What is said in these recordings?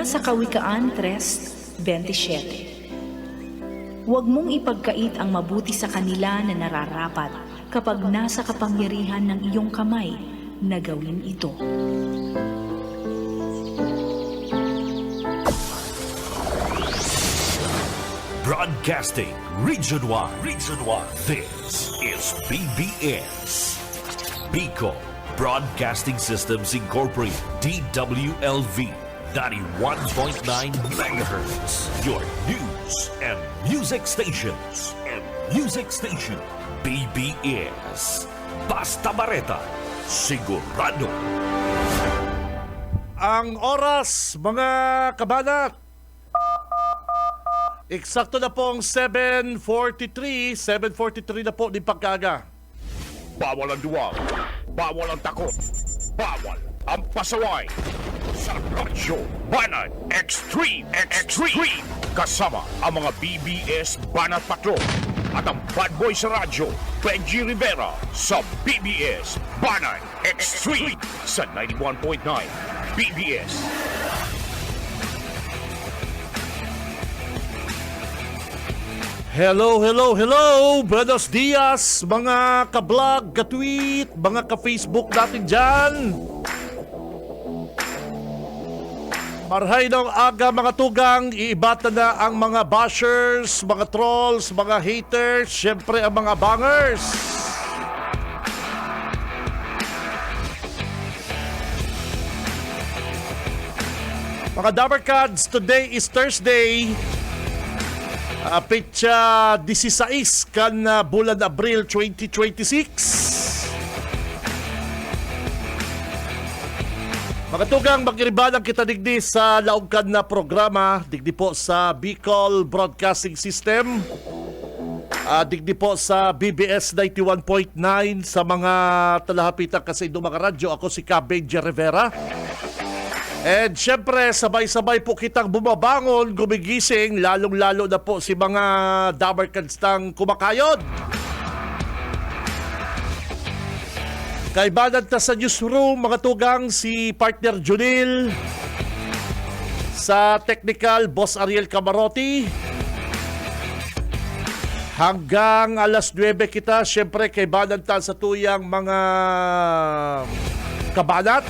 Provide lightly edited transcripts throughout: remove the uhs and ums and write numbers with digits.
Mula sa Kawikaan 3:27. Huwag mong ipagkait ang mabuti sa kanila na nararapat kapag nasa kapangyarihan ng iyong kamay na gawin ito. Broadcasting Region 1. This is BBS. Bicol Broadcasting Systems Incorporated. DWLV 91.9 megahertz. Your news and music stations. BBS. Basta Bareta. Sigurado. Ang oras, mga kabanat. Eksakto na pong 7:43 na po din pagkaga. Bawal ang duwag, bawal ang takot, bawal ang pasaway. Sa Radyo Banat Extreme. Kasama ang mga BBS Banat Patrol at ang bad boy sa radyo, Benji Rivera sa BBS Banat Extreme sa 91.9 BBS. Hello! Buenos dias, mga ka-vlog, ka-tweet, mga ka-Facebook natin dyan. Marhay ng aga, mga tugang, iibata na ang mga bashers, mga trolls, mga haters, syempre ang mga bangers. Mga Dabarkads, today is Thursday. Petsa 16 kan bulan Abril 2026. Mga tugang, mag-iribanang kita digdi sa laugkan na programa, digdi po sa Bicol Broadcasting System, digdi po sa BBS 91.9 sa mga talahapitan kasi do mga radyo. Ako si Benji Rivera. And syempre, sabay-sabay po kitang bumabangon, gumigising, lalong-lalo na po si mga Dabarkads ng kumakayod. Kaibanan na sa newsroom, mga tugang, si partner Junil. Sa technical, Boss Ariel Camarotti. Hanggang alas 9 kita, syempre, kaibanan ta sa tuyang mga kabanat.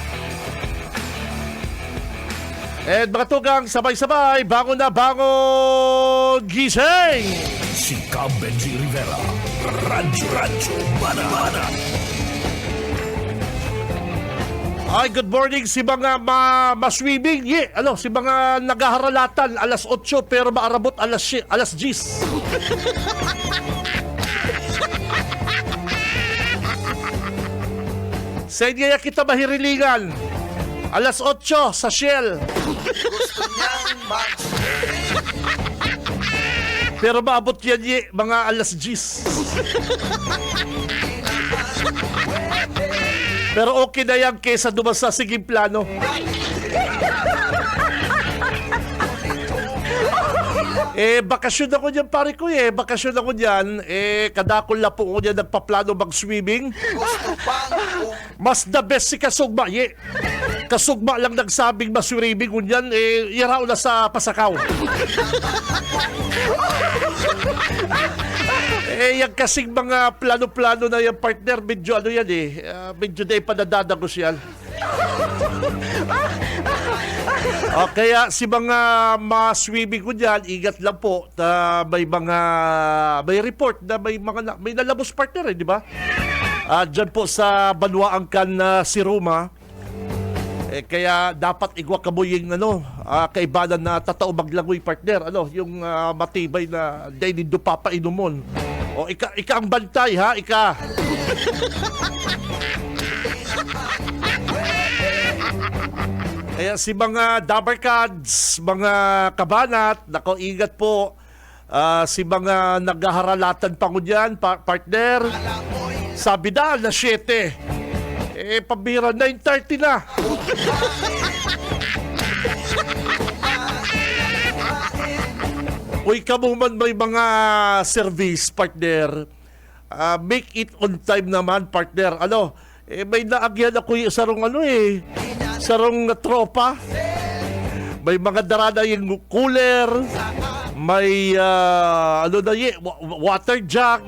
And mga tugang, sabay-sabay, bangon na bangon, gising! Si Benji Rivera. Radyo Banat. Ay, good morning si mga maswimming. Si mga nagaharalatan, alas 8 pero maarabot alas 10. Sa inyo kita mahirilingan. Alas 8 sa Shell. Pero maabot yan mga alas 10. Pero okay na yan kesa dumasa siging plano. Bakasyon ako dyan, pare ko bakasyon ako dyan. Kadakol na po ko dyan nagpaplano mag-swimming. Mas the best si Kasugma, Kasugma lang nagsabing maswimming kunyan, iraw na sa pasakaw. Yung kasing mga plano-plano na yung partner, medyo medyo na ipanadadagos yan. Kaya si mga swimming ko dyan, ingat lang po na may report na may nalabos partner, di ba? Dyan po sa Banwaang kan si Roma. Kaya dapat igwa kamoy yung kaibanan na tatao maglangoy partner. Yung matibay na dahil papainomon. O ika ang bantay ha, ika. Kaya si mga Dabarkads, mga kabanat, nako ingat po. Si mga naghaharalatan pa ko dyan, partner. Sabi na, alas 7. Pabira, 9:30 na. Uy, kamuman may mga service, partner. Make it on time naman, partner. May naagyan ako yung sarong sarong tropa. May mga darada yung cooler, may water jug,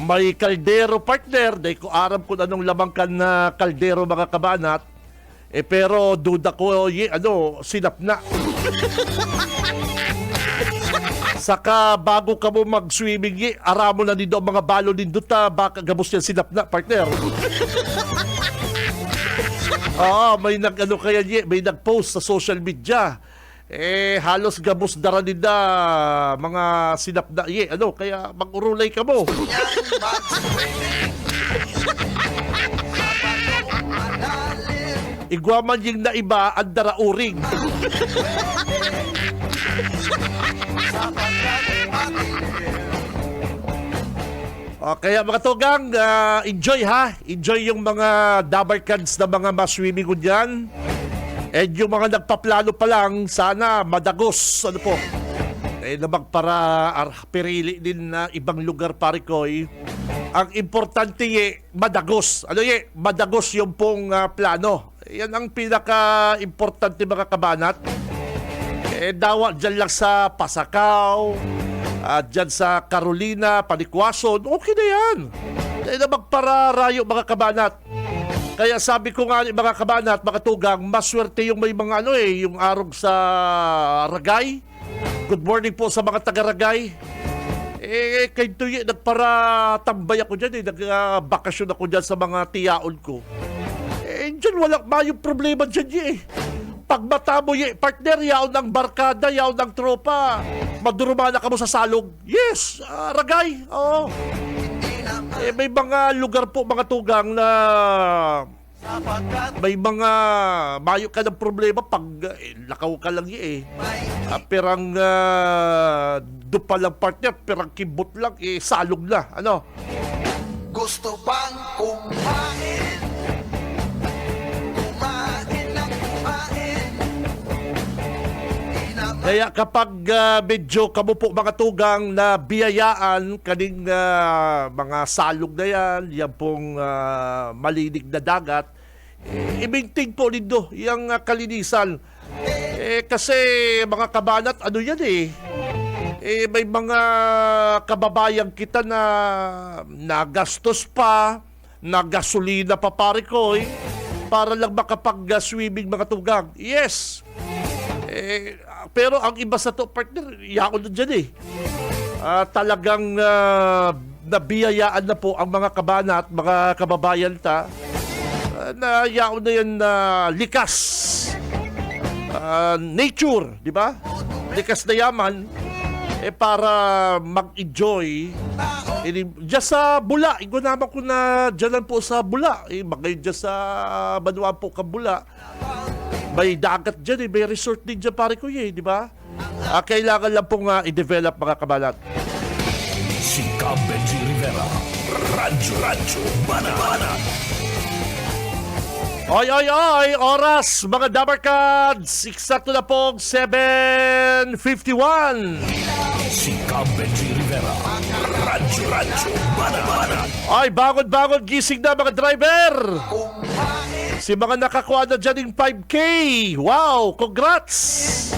may kaldero partner. Dahil ko aram kung anong lamang kan na kaldero mga kabanat. Pero duda ko, sinap na. Saka bago ka mo mag-swimming, aramo na dito ang mga balo din duta, baka gabos yan sinap na partner. May may nag-post sa social media. Halos gabos dara din na mga sinap na kaya mag-urulay ka mo. Igwaman yung na iba ang darauring. Kaya mga tugang, enjoy ha. Enjoy yung mga dabarkads na mga maswimming ko dyan. And yung mga nagpaplano pa lang, sana madagos. Ano po? Na magpara pirili din na ibang lugar pare ko. Ang importante madagos. Madagos yung pong plano. Yan ang pinaka-importante mga kabanat. Dawa dyan lang sa Pasakaw, dyan sa Carolina, Panikwason, okay na yan. Na magpararayo mga kabanat. Kaya sabi ko nga mga kabanat, mga tugang, maswerte yung may mga yung arog sa Ragay. Good morning po sa mga taga-Ragay. Kay Tuyi, nagparatambay ako dyan nagbakasyon ako dyan sa mga tiyaon ko. Dyan walang mayong problema dyan Pag mata mo partner, yaon ng barkada, yaon ng tropa, madurumana ka mo sa salog. Yes, Ragay, oo. May mga lugar po mga tugang na may mga mayo ka ng problema pag lakaw ka lang perang dupa lang partner, perang kibot lang, salog na. Gusto bang kumain? Kaya kapag medyo kamo po mga tugang na biyayaan kaning mga salog na yan pong malinig na dagat, i-maintain po nindo yung kalinisan. Kasi mga kabanat, may mga kababayan kita na nagastos pa, na gasolina pa pare ko, para lang makapag-swimming mga tugang. Yes! Pero ang iba sa to partner, yaon na dyan talagang nabiyayaan na po ang mga kabanat, mga kababayan na yaon na yan likas. Nature, di ba? Likas na yaman para mag-enjoy. Diyan sa Bula, ikaw naman ko na dyan po sa Bula. Bagay dyan sa Banuan po ka Bula. May dagat dyan may resort din dyan pare ko di ba? Kailangan lang pong i-develop mga kabalat. Si Benji Rivera, Radyo Mana. Oy, oras mga Dabarkads, eksakto na pong 7:51. Si Benji Rivera, Radyo Mana. Ay, bangon, gising na mga driver. Si mga nakakuha na dyan yung 5K. Wow, congrats!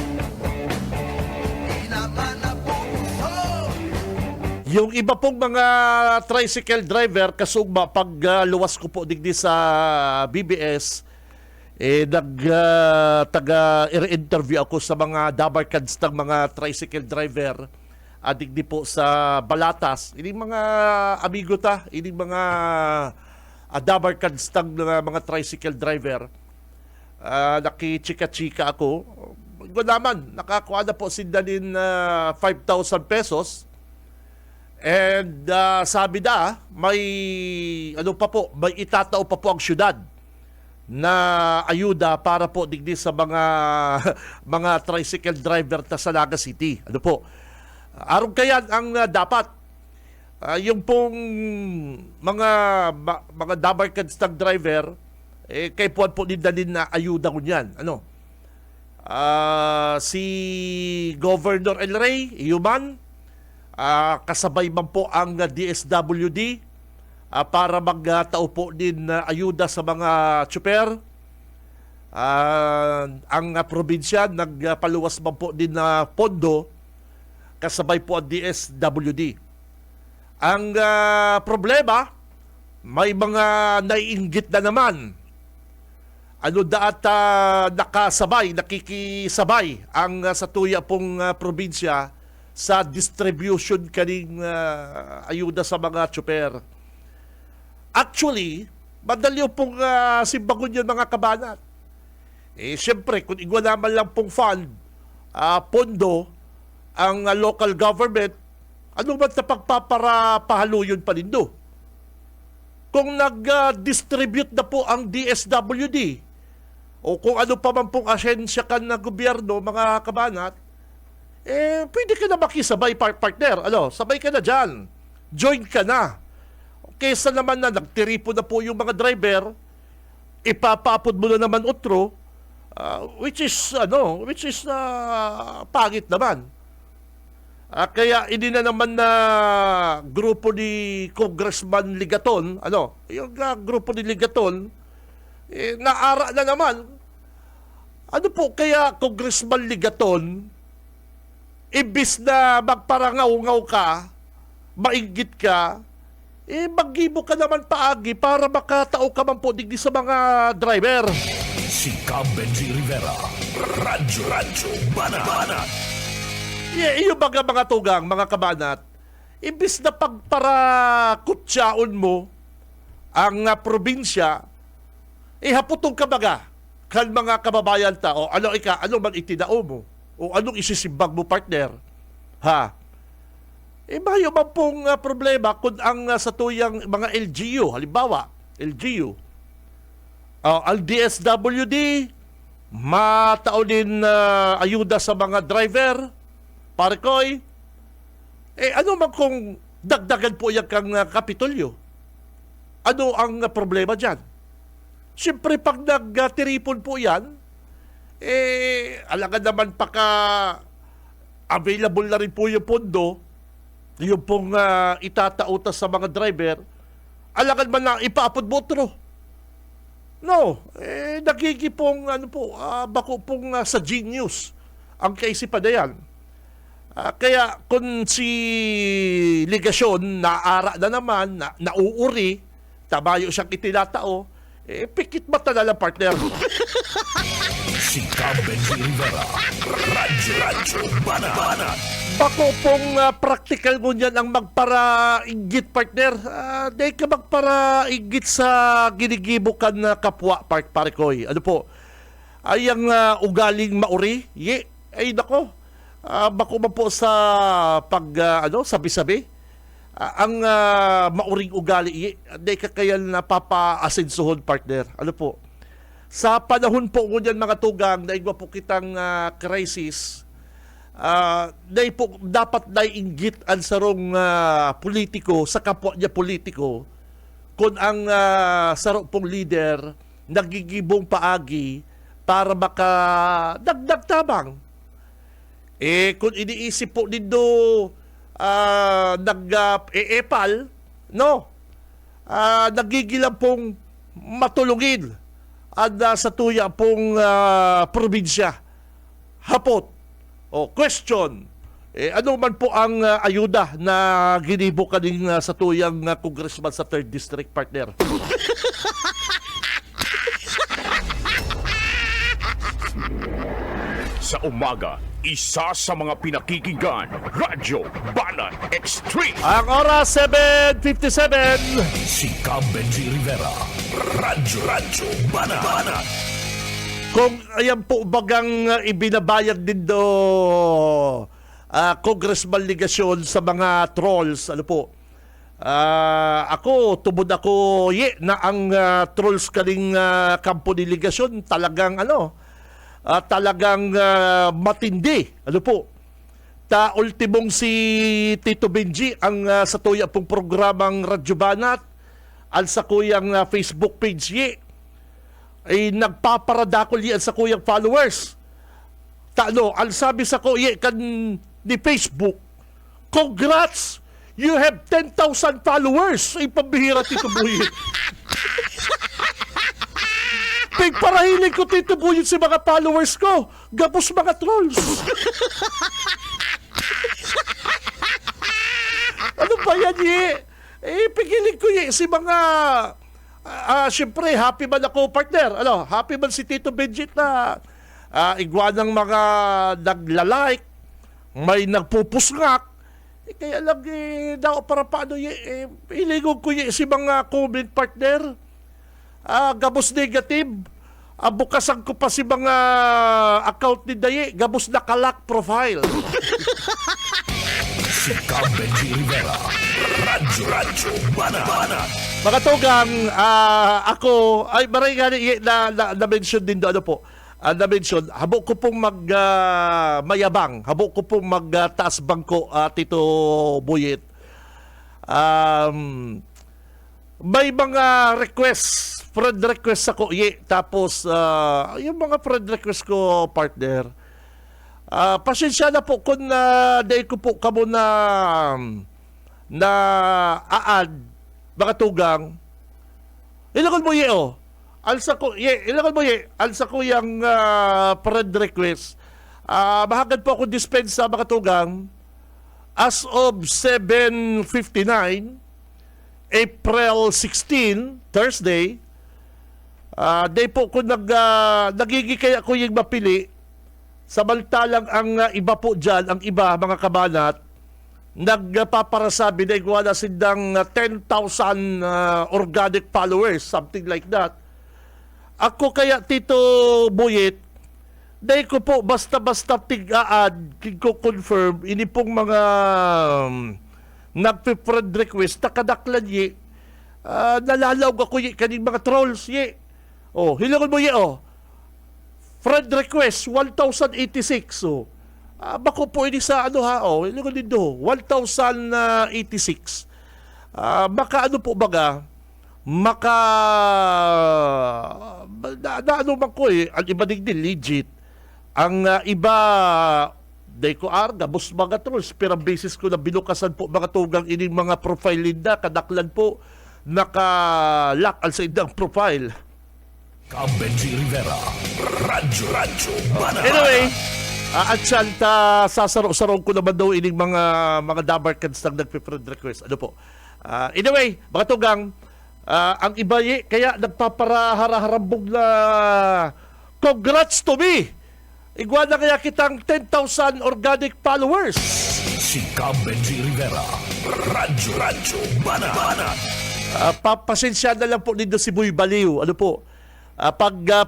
Yung iba pong mga tricycle driver, kasugma, pag luwas ko po digdi sa BBS, taga-interview ako sa mga dabarkads ng mga tricycle driver, digdi po sa Balatas. Ini mga amigo ini mga dabarkads ng mga tricycle driver. Nakichika-chika ako. Ito naman, nakakuha na po sila din 5,000 pesos. And sabi may may itatao pa po ang syudad na ayuda para po digdi sa mga mga tricycle driver sa Naga City. Arong kaya ang dapat yung pong mga dabarkads ng driver kay puan po din na ayuda ko niyan. Si Governor El Rey, Yuman, kasabay man po ang DSWD para magtao po din ayuda sa mga tsuper. Ang probinsya nagpaluwas man po din na pondo kasabay po ang DSWD. Ang problema, may mga naiinggit na naman. Nakikisabay ang sa tuya pong probinsya sa distribution kaning ayuda sa mga tsuper. Actually, madali pong simbagon yun mga kabanat. Siyempre, kung igwa naman lang pong fund, pondo, ang local government, ano ba na pagpapahalo yun pa nindo? Kung nag-distribute na po ang DSWD, o kung ano pa man pong asensya ka na gobyerno, mga kabanat, pwede ka na makisabay, partner. Sabay ka na dyan. Join ka na. Kesa naman na nagtiripo na po yung mga driver, ipapapod mo na naman otro, which is pangit naman. Kaya hindi na naman na grupo ni Congressman Ligaton, yung grupo ni Ligaton, naara na naman. Ano po kaya Congressman Ligaton, ibis na magparangaw-ngaw ka, mainggit ka, maggibo ka naman paagi para makatao ka man po digdi sa mga driver. Si Benji Rivera, Radyo Banat. Iyo baga mga tugang, mga kabanat, imbis na pagparakutsaon mo ang probinsya, haputong ka baga kan mga kababayan ta, o anong bang itinao mo? O anong isisimbag mo, partner? Mayo man pong problema kung ang sa tuyang mga LGU, halimbawa, LGU, ang DSWD, matao din ayuda sa mga driver, Parikoy, ano man kung dagdagan po yan kang Kapitolyo? Ano ang problema dyan? Siyempre, pag nagtiripon po yan, alangan naman available na rin po yung pondo, yung pong itatautas sa mga driver, alangan man na ipaapod mo otro. No, nagigipong bako pong sa genius ang kaisipan na yan. Kaya kung si Ligasyon naara na naman, nauuri, tabayo siyang itinatao, pikit mata na lang, partner. Si Benji Rivera, Radyo Banat. Bako pong practical mo niyan ang magparainggit, partner. Dahil ka magparainggit sa ginigibukan na kapwa, Parikoy. Ano po? Ay ang ugaling mauri? Ay nako. Bako man po sa sabi-sabi. Ang mauring ugali, dahil ka kaya napapa-asensuhon, partner. Ano po? Sa panahon po ngunyan mga tugang, naigwa po kitang crisis, dapat naiinggit ang sarong politiko sa kapwa niya politiko kung ang sarong pong leader nagigibong paagi para dagdag tabang. Kung iniisip po dito nag-eepal, nagigilang pong matulungin sa tuya pong probinsya. Hapot. Question. Ano man po ang ayuda na ginibo kaning sa tuyang congressman sa 3rd District, partner? Sa umaga, isa sa mga pinakikinggan, Radyo Banat Extreme. Ang oras, 7:57. Si Benji Rivera, Radyo Banat. Kung ayan po bagang ibinabayad din do Congressman Ligasyon sa mga trolls, ano po, ako, tubod ako, na ang trolls kaling kampo ni Ligasyon talagang talagang matindi. Ano po? Ultimong si Tito Benji ang sa tuya pong programang Radyo Banat al sa kuyang Facebook page ay nagpaparadakol yan sa kuyang followers. Al sabi sa kuya kan ni Facebook, congrats! You have 10,000 followers! Ay pambihira, Tito Buhi. Pagparahiling ko titubuyin si mga followers ko. Gabos mga trolls. Ano ba yan, Ye? Pigiling ko, Ye, si mga... Siyempre, happy man ako, partner. Happy man si Tito Benjit na igwanang mga naglalike, may nagpupusngak. Kaya lang, daw para paano, iligog ko, si mga comment partner. Gabos negative. Bukasan ko pa si mga account ni Daye. Gabos nakalak profile. Si Cam Benji Rivera. Radyo Banat. Mga tugang, ako, ay maray nga na-mention din doon, na-mention, habok ko pong mayabang, habok ko pong magtaas bangko, Tito Buyit. May mga friend request ako, tapos, yung mga friend request ko, partner, pasensya na po kung dahil ko po kamo na aad, mga tugang, ilagol mo alsa ko yung friend request. Mahagad po ako dispensa, mga tugang, as of 7:59 April 16, Thursday. Day po ko nagigikaya ko yung mapili. Samantalang ang iba po dyan, ang iba, mga kabanat, nagpaparasabi na igwala sindang 10,000 organic followers, something like that. Ako kaya, Tito Buyit, dahil ko po basta-basta tig-aad, ko confirm, ini pong mga nagpi-friend request, nakadaklan nalalawag ako kaning mga trolls, hilangon mo friend request, 1,086, bako po ini sa hilangon din 1,086. Maka po baga, ano man ko ang iba din legit. Ang iba, gabos mga trolls, pero ang basis ko na binukasan po mga tugang ining mga profile linda, kadaklan po, naka-lock sa indang profile. Cam Benji Rivera. Radyo Banat. Anyway, at siyanta, sasaro-sarong ko naman daw ining mga dabarkans na nagpe-friend request. Anyway, mga tugang, ang iba kaya nagpaparaharambog na congrats to me. Igwa na kaya kitang 10,000 organic followers. Si Cam Benji Rivera. Radyo Banat. Pasensya na lang po dito si Boy Baliw.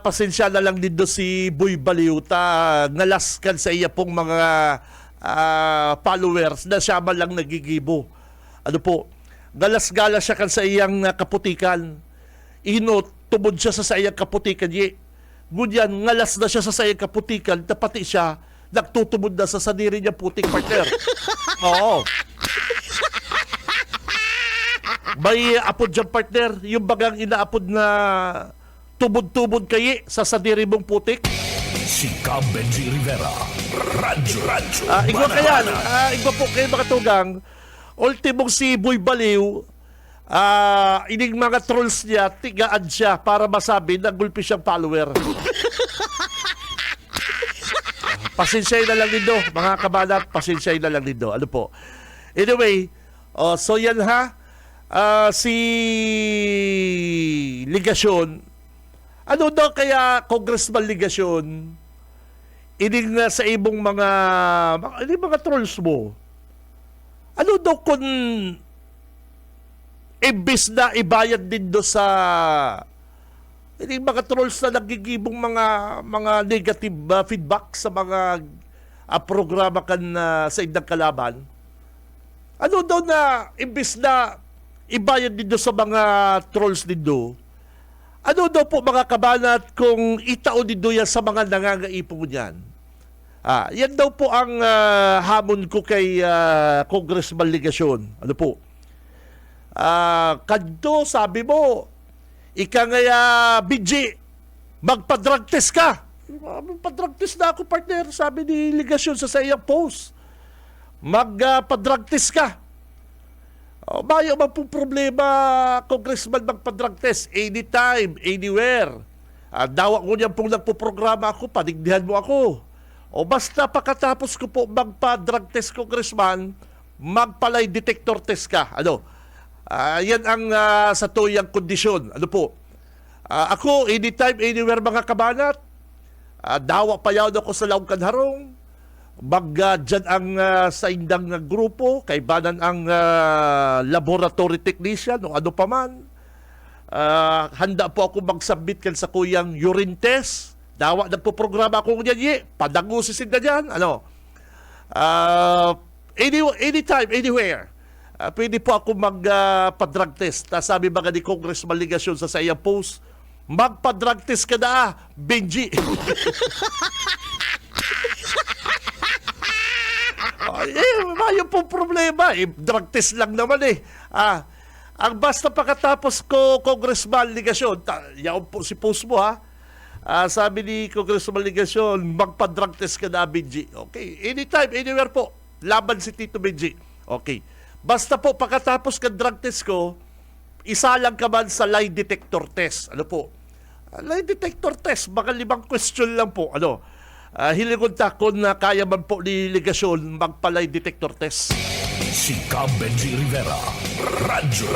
Pasensya na lang dito si Boy Baliw, ngalaskan sa iya pong mga followers na siya man lang nagigibo. Galas-galas siya kan sa iyang kaputikan. Tubod siya sa iyang kaputikan. Ngunyan, ngalas na siya sa iyang kaputikan, tapati siya, nagtutubod na sa sadiri niya putik, partner. Oo. May apod dyan, partner, yung bagang inaapod na tubod-tubod kayi sa sadiri mong putik. Si Cam Benji Rivera. Radyo Igwa kaya, Banat. igwa po kayo mga tugang, ultimong si Boy Baliw, ining mga trolls niya, tigaan siya para masabi na gulpi siyang follower. Pasensya na lang nindo, mga kabanat, pasensya na lang nindo. Anyway, so yan si Ligasyon, daw kaya Congressman Ligasyon, ining sa ibong mga trolls mo, daw kung imbis na ibayad din do sa ining mga trolls na nagigibong mga negative feedback sa mga programa kan sa indang kalaban, daw na imbis na ibayad din do sa mga trolls din do, daw po mga kabanat kung itao din do yan sa mga nangangaipong yan. Yan daw po ang hamon ko kay Congressman Ligasyon. Kadto, sabi mo, ika ngaya, BG, magpa-drug test ka. Magpa-drug test na ako, partner, sabi ni Ligasyon sa iyang post. Magpa-drug test ka. Bayo man pong problema, Congressman, magpa-drug test anytime, anywhere. Dawa ko niyan pong nagpo-programa ako, padigdihan mo ako. O basta pagkatapos ko po magpa-drug test, Congressman, magpalay detector test ka. Ano? Yan ang sa tuyang kondisyon. Ano po? Ako, anytime, anywhere mga kabanat, dawa pa yaw ako sa Laong Kanharong, dyan ang sa indang grupo, kaibanan ang laboratory technician o ano pa man. Handa po ako mag-submit kan sa kuyang urine test. Dawa nagpo-programa ako niyan, padangusisin na dyan. Ano? Anytime, anywhere. Pwede po ako magpa-drug test. Sabi mga ni Congressman Ligasyon sa iyang post, magpa-drug test ka na, Benji. Mayo po problema. Drug test lang naman ang basta pagkatapos ko, Congressman Ligasyon, yaon po si post mo sabi ni Congressman Ligasyon, magpa-drug test ka na, Benji. Okay. Anytime, anywhere po. Laban si Tito Benji. Okay. Basta po, pagkatapos ka drug test ko, isa lang ka man sa lie detector test. Ano po? Lie detector test, baka 5 question lang po. Ano? Hilingon ta kung kaya man po ni Ligasyon magpa-lie detector test. Si Benji Rivera. Radyo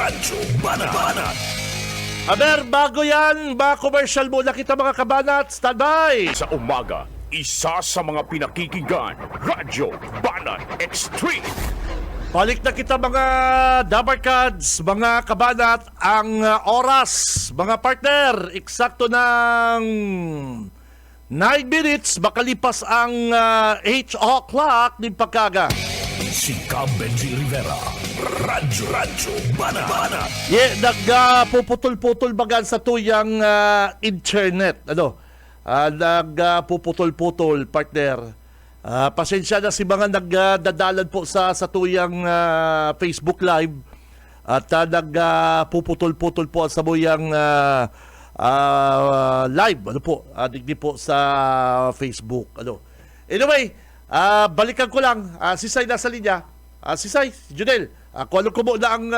Banat. Aber, bago yan, commercial muna kita mga kabanat. Standby! Sa umaga, isa sa mga pinakikinggan, Radyo Banat Extreme. Balik na kita mga Dabarkads, mga kabanat, ang oras, mga partner, eksakto ng 9 minutes, makalipas ang 8 o'clock ng pagkaga. Si Benji Rivera. Radyo Banat. Nagpuputol-putol bagan sa tuyang internet. Ano? Nagpuputol-putol, partner. Pasensya na si mga nagdadalan po sa tuyang Facebook Live at nagpuputol-putol po sa tuyang live. Ano po? Digdi po sa Facebook. Ano? Anyway, balikan ko lang. Si Sai nasa linya. Si Sai, si Junel. Kung ano kumo na ang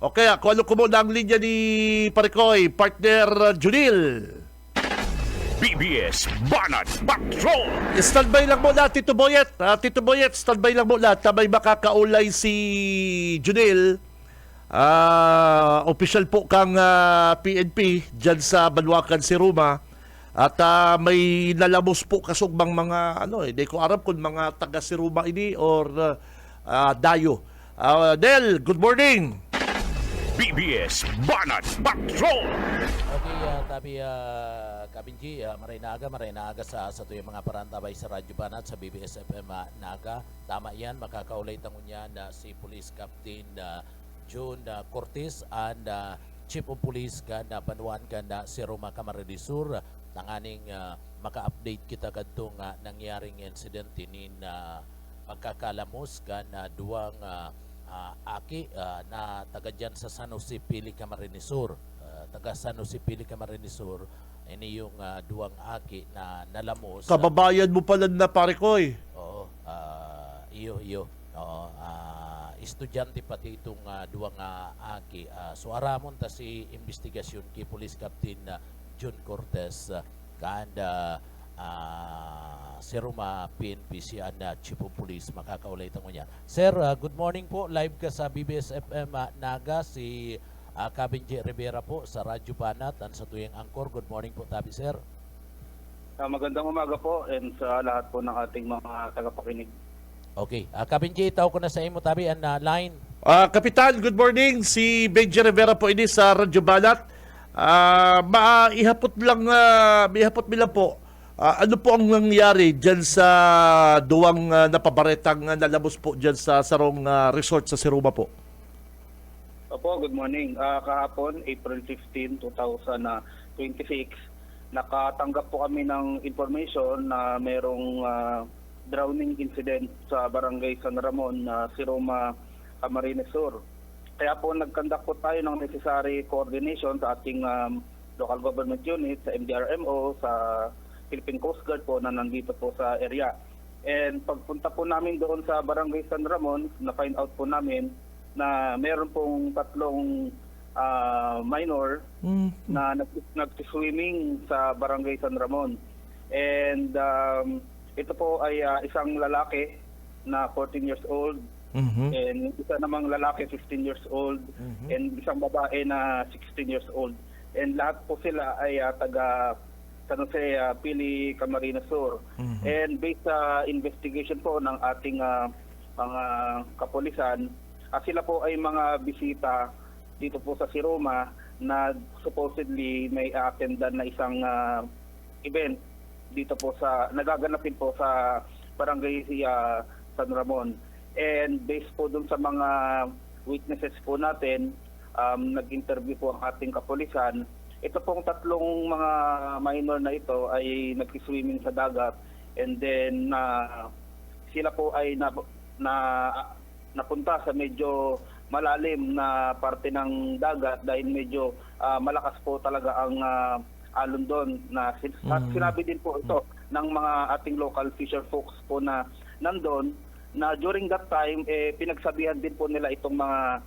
kung ano kumo na ang linya ni Parikoy, partner Junel. BBS Banat Patrol. Standby lang muna, Tito Boyet. Tito Boyet, standby lang muna. May makakaulay si Junel. Official po kang PNP dyan sa Banwakan, si Ruma. At may nalamos po kasubang mga, hindi ko alam kung mga taga si Ruma ini or Dayo. Del, good morning. BBS Banat Patrol. Okay, tabi Kabinji, maray naaga sa tuyong mga parantabay sa Radyo Banat sa BBS FM Naga. Tama yan, makakaulay tangon niya na si Police Captain June Cortez and Chief of Police na Banuan na si Roma Camarines Sur. Tanganing maka-update kita kadtong nangyaring incident ni magkakalamos na duwang aki na taga dyan sa San Jose Pili Camarines Sur. Taga San Jose Pili Camarines Sur, ini yung duwang aki na nalamos. Kababayan mo pala na Parikoy. Oo, iyo. Oo, estudyante pati itong duwang aki. So aramon ta si investigasyon kay Police Captain June Cortez kanda si Roma PNP si Chief of Police makakaulay tango niya. Sir, good morning po. Live ka sa BBS FM Naga, si Benji Rivera po sa Radyo Banat at sa tuyang angkor. Good morning po tabi, sir. Magandang umaga po and sa lahat po ng ating mga tagapakinig. Okay, Benji, tawag ko na sa imo tabi ang line. Kapitan, good morning. Si Benji Rivera po ini sa Radyo Banat. Ihapot lang po. Ano po ang nangyari dyan sa duwang napabaretang nalabos po dyan sa Sarong Resort sa Siruma po? Opo, good morning. Kahapon, April 15, 2026, nakatanggap po kami ng information na mayroong drowning incident sa Barangay San Ramon, Siruma, Camarines Sur. Kaya po nagkandak po tayo ng necessary coordination sa ating local government unit, sa MDRMO, sa Philippine Coast Guard po na nandito po sa area. And pagpunta po namin doon sa Barangay San Ramon, na-find out po namin na meron pong 3 minor na nag-swimming sa Barangay San Ramon. And ito po ay isang lalaki na 14 years old, and isa namang lalaki 15 years old, and isang babae na 16 years old. And lahat po sila ay taga San Jose, Pili, Camarines Sur. And based sa investigation po ng ating mga kapulisan, sila po ay mga bisita dito po sa Siroma na supposedly may attendan na isang event dito po sa nagaganapin po sa Barangay San Ramon. And based po dun sa mga witnesses po natin, nag-interview po ang ating kapulisan. Ito pong tatlong mga minor na ito ay nag-swimming sa dagat, and then sila po ay napunta sa medyo malalim na parte ng dagat dahil medyo malakas po talaga ang alon doon. Sinabi din po ito ng mga ating local fisher folks po na nandun, na during that time pinagsabihan din po nila itong mga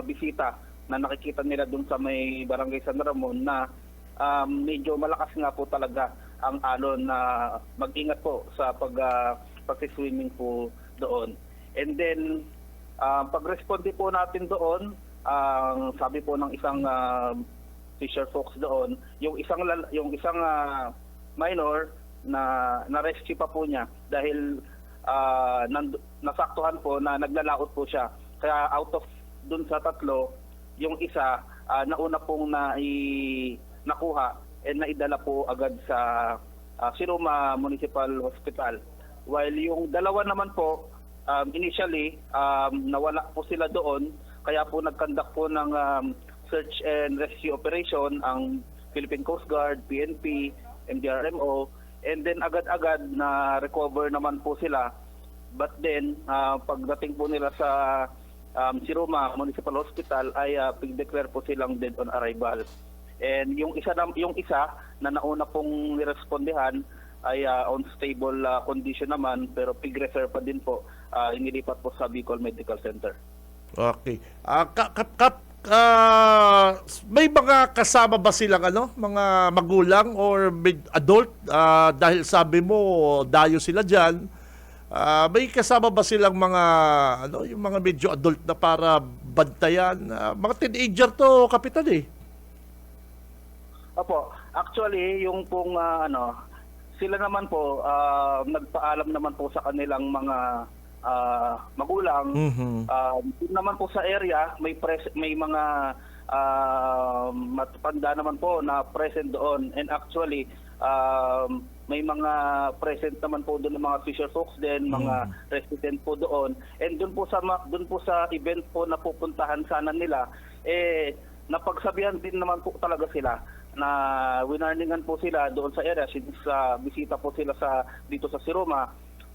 bisita na nakikita nila doon sa may Barangay San Ramon na medyo malakas nga po talaga ang alon, na mag-ingat po sa pag-swimming po doon. And then pag-responde po natin doon, sabi po ng isang fisher folks doon, yung isang minor na rescue pa po niya dahil nasaktuhan po na naglalaot po siya. Kaya out of dun sa tatlo, yung isa nauna pong nakuha and naidala po agad sa Siroma Municipal Hospital. While yung dalawa naman po, initially, nawala po sila doon, kaya po nag-conduct po ng search and rescue operation ang Philippine Coast Guard, PNP, MDRMO, and then agad-agad na recover naman po sila. But then, pagdating po nila sa Siroma Municipal Hospital ay declare po silang dead on arrival. And yung isa na nauna pong nirespondehan ay on stable condition naman, pero pig-refer pa din po, inilipat po sa Bicol Medical Center. Okay. May mga kasama ba silang mga magulang or adult? Dahil sabi mo dayo sila diyan. May kasama ba silang mga yung mga medyo adult na para bantayan? Mga teenager to, Kapitan eh. Opo. Actually, yung pong sila naman po nagpaalam naman po sa kanilang mga magulang. Doon naman po sa area may mga matanda naman po na present doon, and actually may mga present naman po doon ng mga fisher folks din, mga resident po doon. And doon po sa event po na pupuntahan sana nila, napagsabihan din naman po talaga sila na winarningan po sila doon sa area since bisita po sila dito sa Siroma.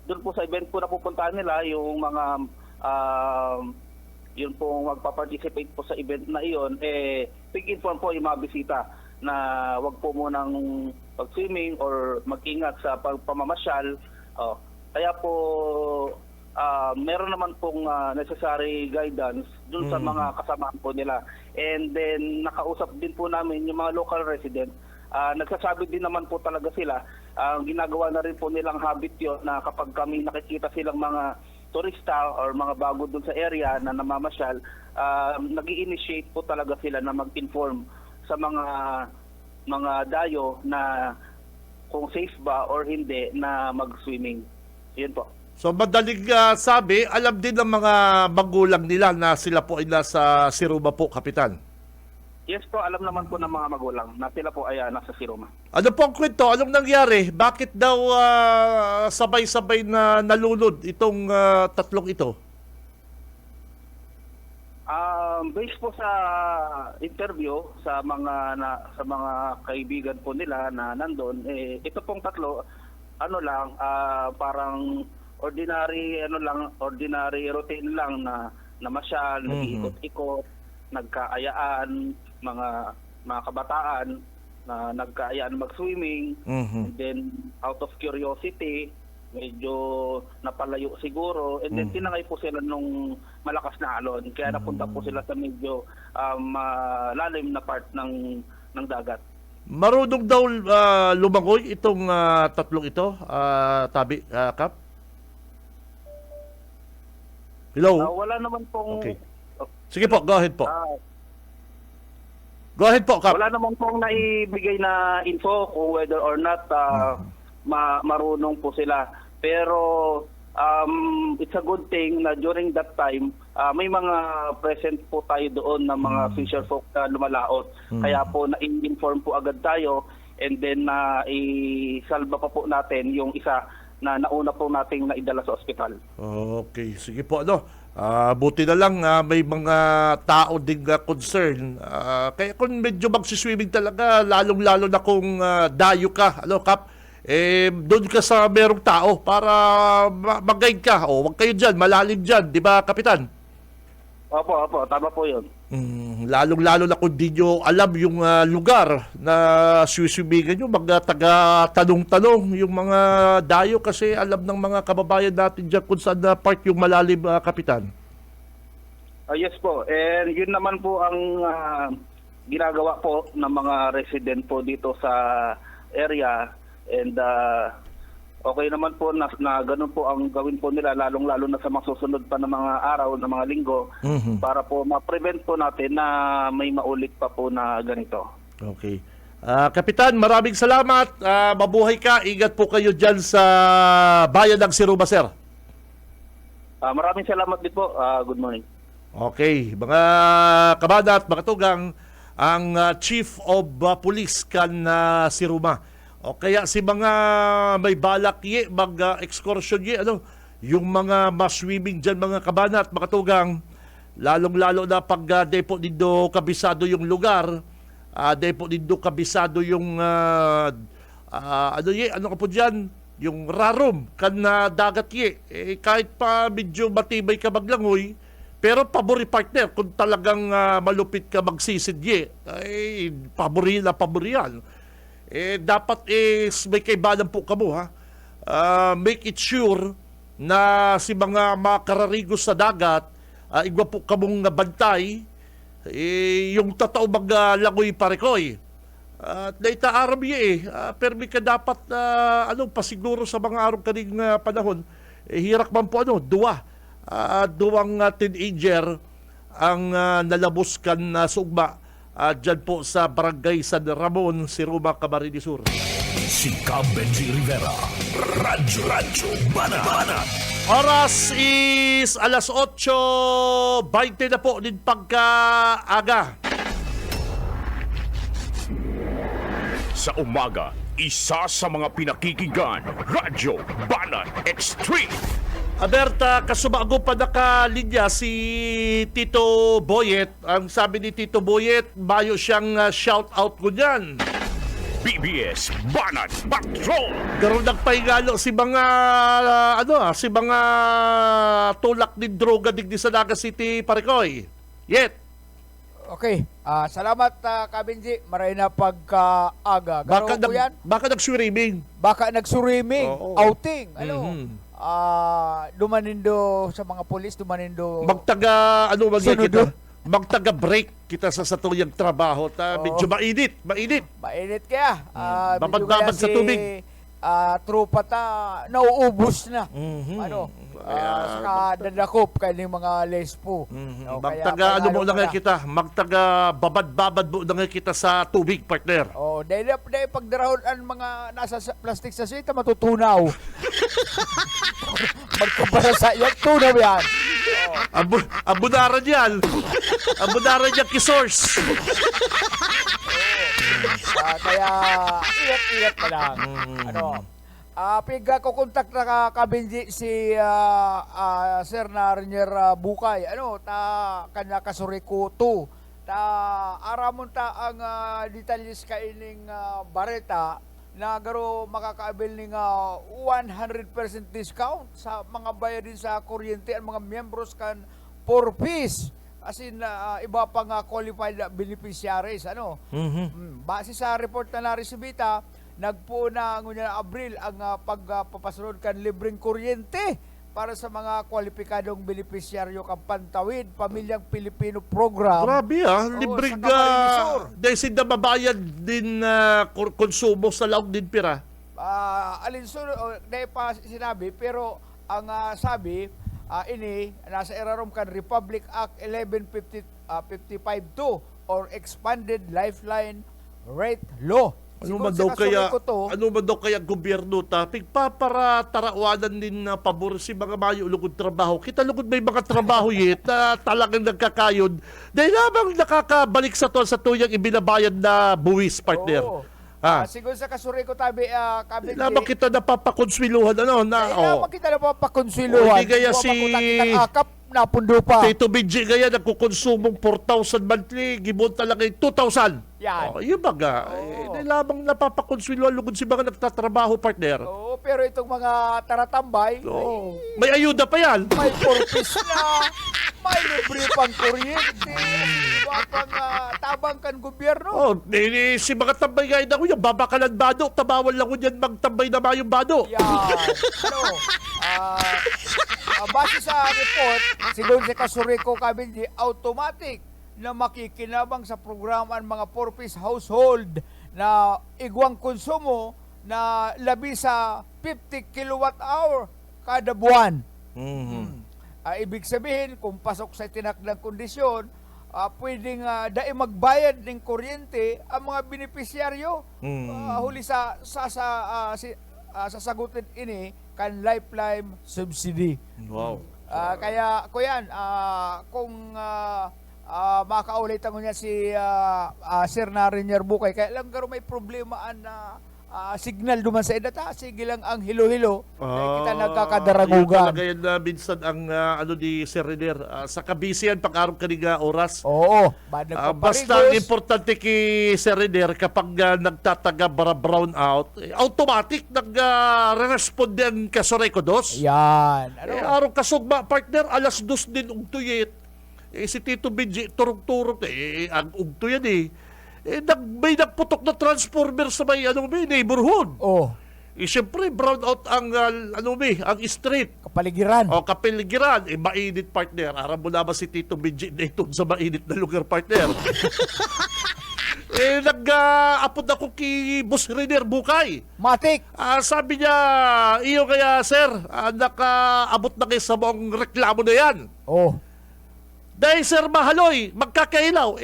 Doon po sa event po na pupuntahan nila, yung mga yun po magpa-participate po sa event na iyon, pig-inform po yung mga bisita na wag po munang pag-swimming or mag-ingat sa pagpamamasyal. Kaya po meron naman pong necessary guidance dun sa mga kasamaan po nila. And then nakausap din po namin yung mga local residents. Nagsasabi din naman po talaga sila, ginagawa na rin po nilang habit yun na kapag kami nakikita silang mga turista or mga bago dun sa area na namamasyal, nag-i-initiate po talaga sila na mag-inform sa mga dayo na kung safe ba or hindi na mag-swimming. Yun po. So madaling sabi, alam din ng mga magulang nila na sila po ay nasa Siroma po, Kapitan. Yes po, alam naman po ng mga magulang na sila po ay nasa Siroma. Ano po ang kwento? Anong nangyari? Bakit daw sabay-sabay na nalunod itong tatlong ito? Based po sa interview sa mga kaibigan po nila na nandoon, ito pong tatlo parang ordinary routine lang na namasyal, nag-iikot-ikot, nagkaayaan, mga kabataan na nagkaayaan mag-swimming. And then out of curiosity, medyo napalayo siguro, and then tinangay po sila nung malakas na alon. Kaya napunta po sila sa medyo lalim na part ng dagat. Marunong daw lumangoy itong tatlong ito, Tabi, Kap? Hello? Wala naman pong Okay. Sige po, go ahead po. ah, Go ahead po, Kap. wala naman pong naibigay na info kung whether or not marunong po sila. Pero it's a good thing na during that time, may mga present po tayo doon na mga fisher folk na lumalaot. Kaya po na-inform po agad tayo, and then isalba pa po natin yung isa na nauna po nating naidala sa ospital. Okay, sige po. Buti na lang may mga tao ding concern. Kaya kung medyo magsiswimming talaga, lalong-lalo na kung dayo ka, Kap, doon ka sa merong tao para mag-guide ka. Huwag kayo dyan, malalim dyan, di ba, Kapitan? Opo, tama po yun. Lalong-lalo na kung di nyo alam yung lugar na swiswimingan nyo, taga-tanong-tanong yung mga dayo kasi alam ng mga kababayan natin dyan kung saan na part yung malalim, Kapitan. Yes po. And yun naman po ang ginagawa po ng mga resident po dito sa area. And okay naman po na ganun po ang gawin po nila, lalong-lalo na sa mga susunod pa ng mga araw, ng mga linggo, para po ma-prevent po natin na may maulit pa po na ganito. Okay. Kapitan, maraming salamat. Mabuhay ka. Ingat po kayo dyan sa bayan ng Siruma, sir. Maraming salamat din po. Good morning. Okay. Mga kabadat, mga tugang, ang Chief of Police kan Siruma. O kaya si mga may balak mag-excursion yung mga maswimming dyan, mga kabanat, mga tugang, lalong-lalo na pag depo nindo kabisado yung lugar, depo nindo kabisado yung ano ka po dyan, yung rarom kan dagat kahit pa medyo matibay ka maglangoy, pero pabori partner kung talagang malupit ka magsisid pabori yan. Dapat may kaibalan po kamo, ha. Make it sure na si mga makararigos sa dagat, igwa po kamong bantay, yung tatao maglangoy parekoy. At naita aram permi ka dapat pasiguro sa mga araw kaning panahon, hirak man po duwang teenager ang nalabos kan sugma dyan po sa Barangay San Ramon, Siruma, Camarines Sur. Si Cab Benji Rivera. Radyo Banat. Oras is alas 8:20 na po din pagkaaga. Sa umaga, isa sa mga pinakikinggan, Radyo Banat Extreme. Aberta, kasubago pa nakalinya si Tito Boyet. Ang sabi ni Tito Boyet, bayo siyang shout out ko dyan. BBS Banat Patrol. Garon nagpahingalo si mga si mga tulak ni droga digdi sa Naga City, Parekoy. Yet. Okay. Salamat, Kabinji. Maray na pagkaaga. Baka nag-swimming. Baka nag-swimming. Oo. Outing. Dumanindo sa mga polis, dumanindo. Magtaga break kita sa satuyang trabaho. Medyo mainit. Mainit kaya. Babad-babad sa tubig. Tropa nauubos na. Saka dadakop kayo ng mga lespo. Magtaga magtaga babad-babad mo na kita sa tubig, partner. Dahil pagdarahon ang mga nasa plastic sa sita, matutunaw. Magkumpara sa yan, tunaw yan. Abunaran yan. Abunaran yan kisource. Kaya, ingat pa lang. Piga ko kontak na Kabinji si Sir na Renier Bukay. Kanya kasuriku to. Aramon ta ang detalyes kaining bareta na garo makakaabil ng 100% discount sa mga bayadin sa kuryente ang mga miyembros kan 4 piece. As in, iba pang qualified beneficiaries. Base sa report na naresibita, nagpo na ngunya Abril ang pagpapasunod kan libreng kuryente para sa mga kwalipikadong benepisyaryo kang Pantawid Pamilyang Pilipino Program. Grabe libreng sa Camarines Sur. dahil sila mabayad din konsumo sa laog din pira. Alinsun, dahil pa sinabi, pero ang sabi, ini, nasa irarom kan Republic Act 1155-2 or Expanded Lifeline Rate Law. Ano Siguro man sa daw kaya kasulay ko to, gobyerno pigpapara tarawanan din na pabor si mga mayo lugod trabaho. Kita lugod may mga trabaho yet na talagang nagkakayod dahil lamang nakakabalik sa tuyang ibinabayad na buwis, partner. oo. Siguro sa kasulay ko tabi, Dahil lamang kita napapakonswiluhan lamang kita na papakonsuiluhan. Hindi kaya si akap na pundo pa. Tito Benji gaya nagkukonsumong 4,000 monthly, gibon talaga 2,000. Yan. Yun baga. Hindi lamang napapakonswiluhan lugod si mga nagtatrabaho, partner. Oo, pero itong mga taratambay, May ayuda pa yan. may purpose na, may libre pang kuryente, iba pang tabang kan gobyerno. Si mga tambay gaya na ko yan, babakalan bado, tabawan lang ko yan magtambay na mayong bado. Yan. Base sa report, siguro sa Kasuriko Kabindi, automatic na makikinabang sa programa ang mga purpose household na igwang konsumo na labi sa 50 kilowatt hour kada buwan. Ibig sabihin, kung pasok sa tinakdang kondisyon, pwedeng dai magbayad ng kuryente ang mga benepisyaryo huli sa sasagutin ini kan lifeline subsidy. Wow. Kaya ko yan, kung makaulit niya si Sir Narinier Bukay, kaya lang garo may problema na signal duman sa edata, sige lang ang hilo-hilo, kita Yun nagkakadaragugan. talaga yan minsan ang di Sir Renier. Sa kabisihan pag-araw kaniga oras. Oo, Basta ang importante kay Sir Renier kapag nagtataga bara brown out, automatic nag-respond din ka sa Recodos. Yan. Araw kasugma partner, alas 2 din ugtuyit. Si Tito Benji, turog-turog ang ugto yan may nagputok na transformer sa may neighborhood. Oh, Siyempre, brown out ang ang street. kapaligiran. O kapiligiran, mainit, partner. Aram mo naman si Tito Benji na ito sa mainit na lugar, partner. Nag-apod ako kay Boss Renier Bukay. Matik. Sabi niya, iyo kaya sir, nakaabot na kayo sa mga reklamo na yan. Oh, Dahil sir Mahaloy, magkakailaw.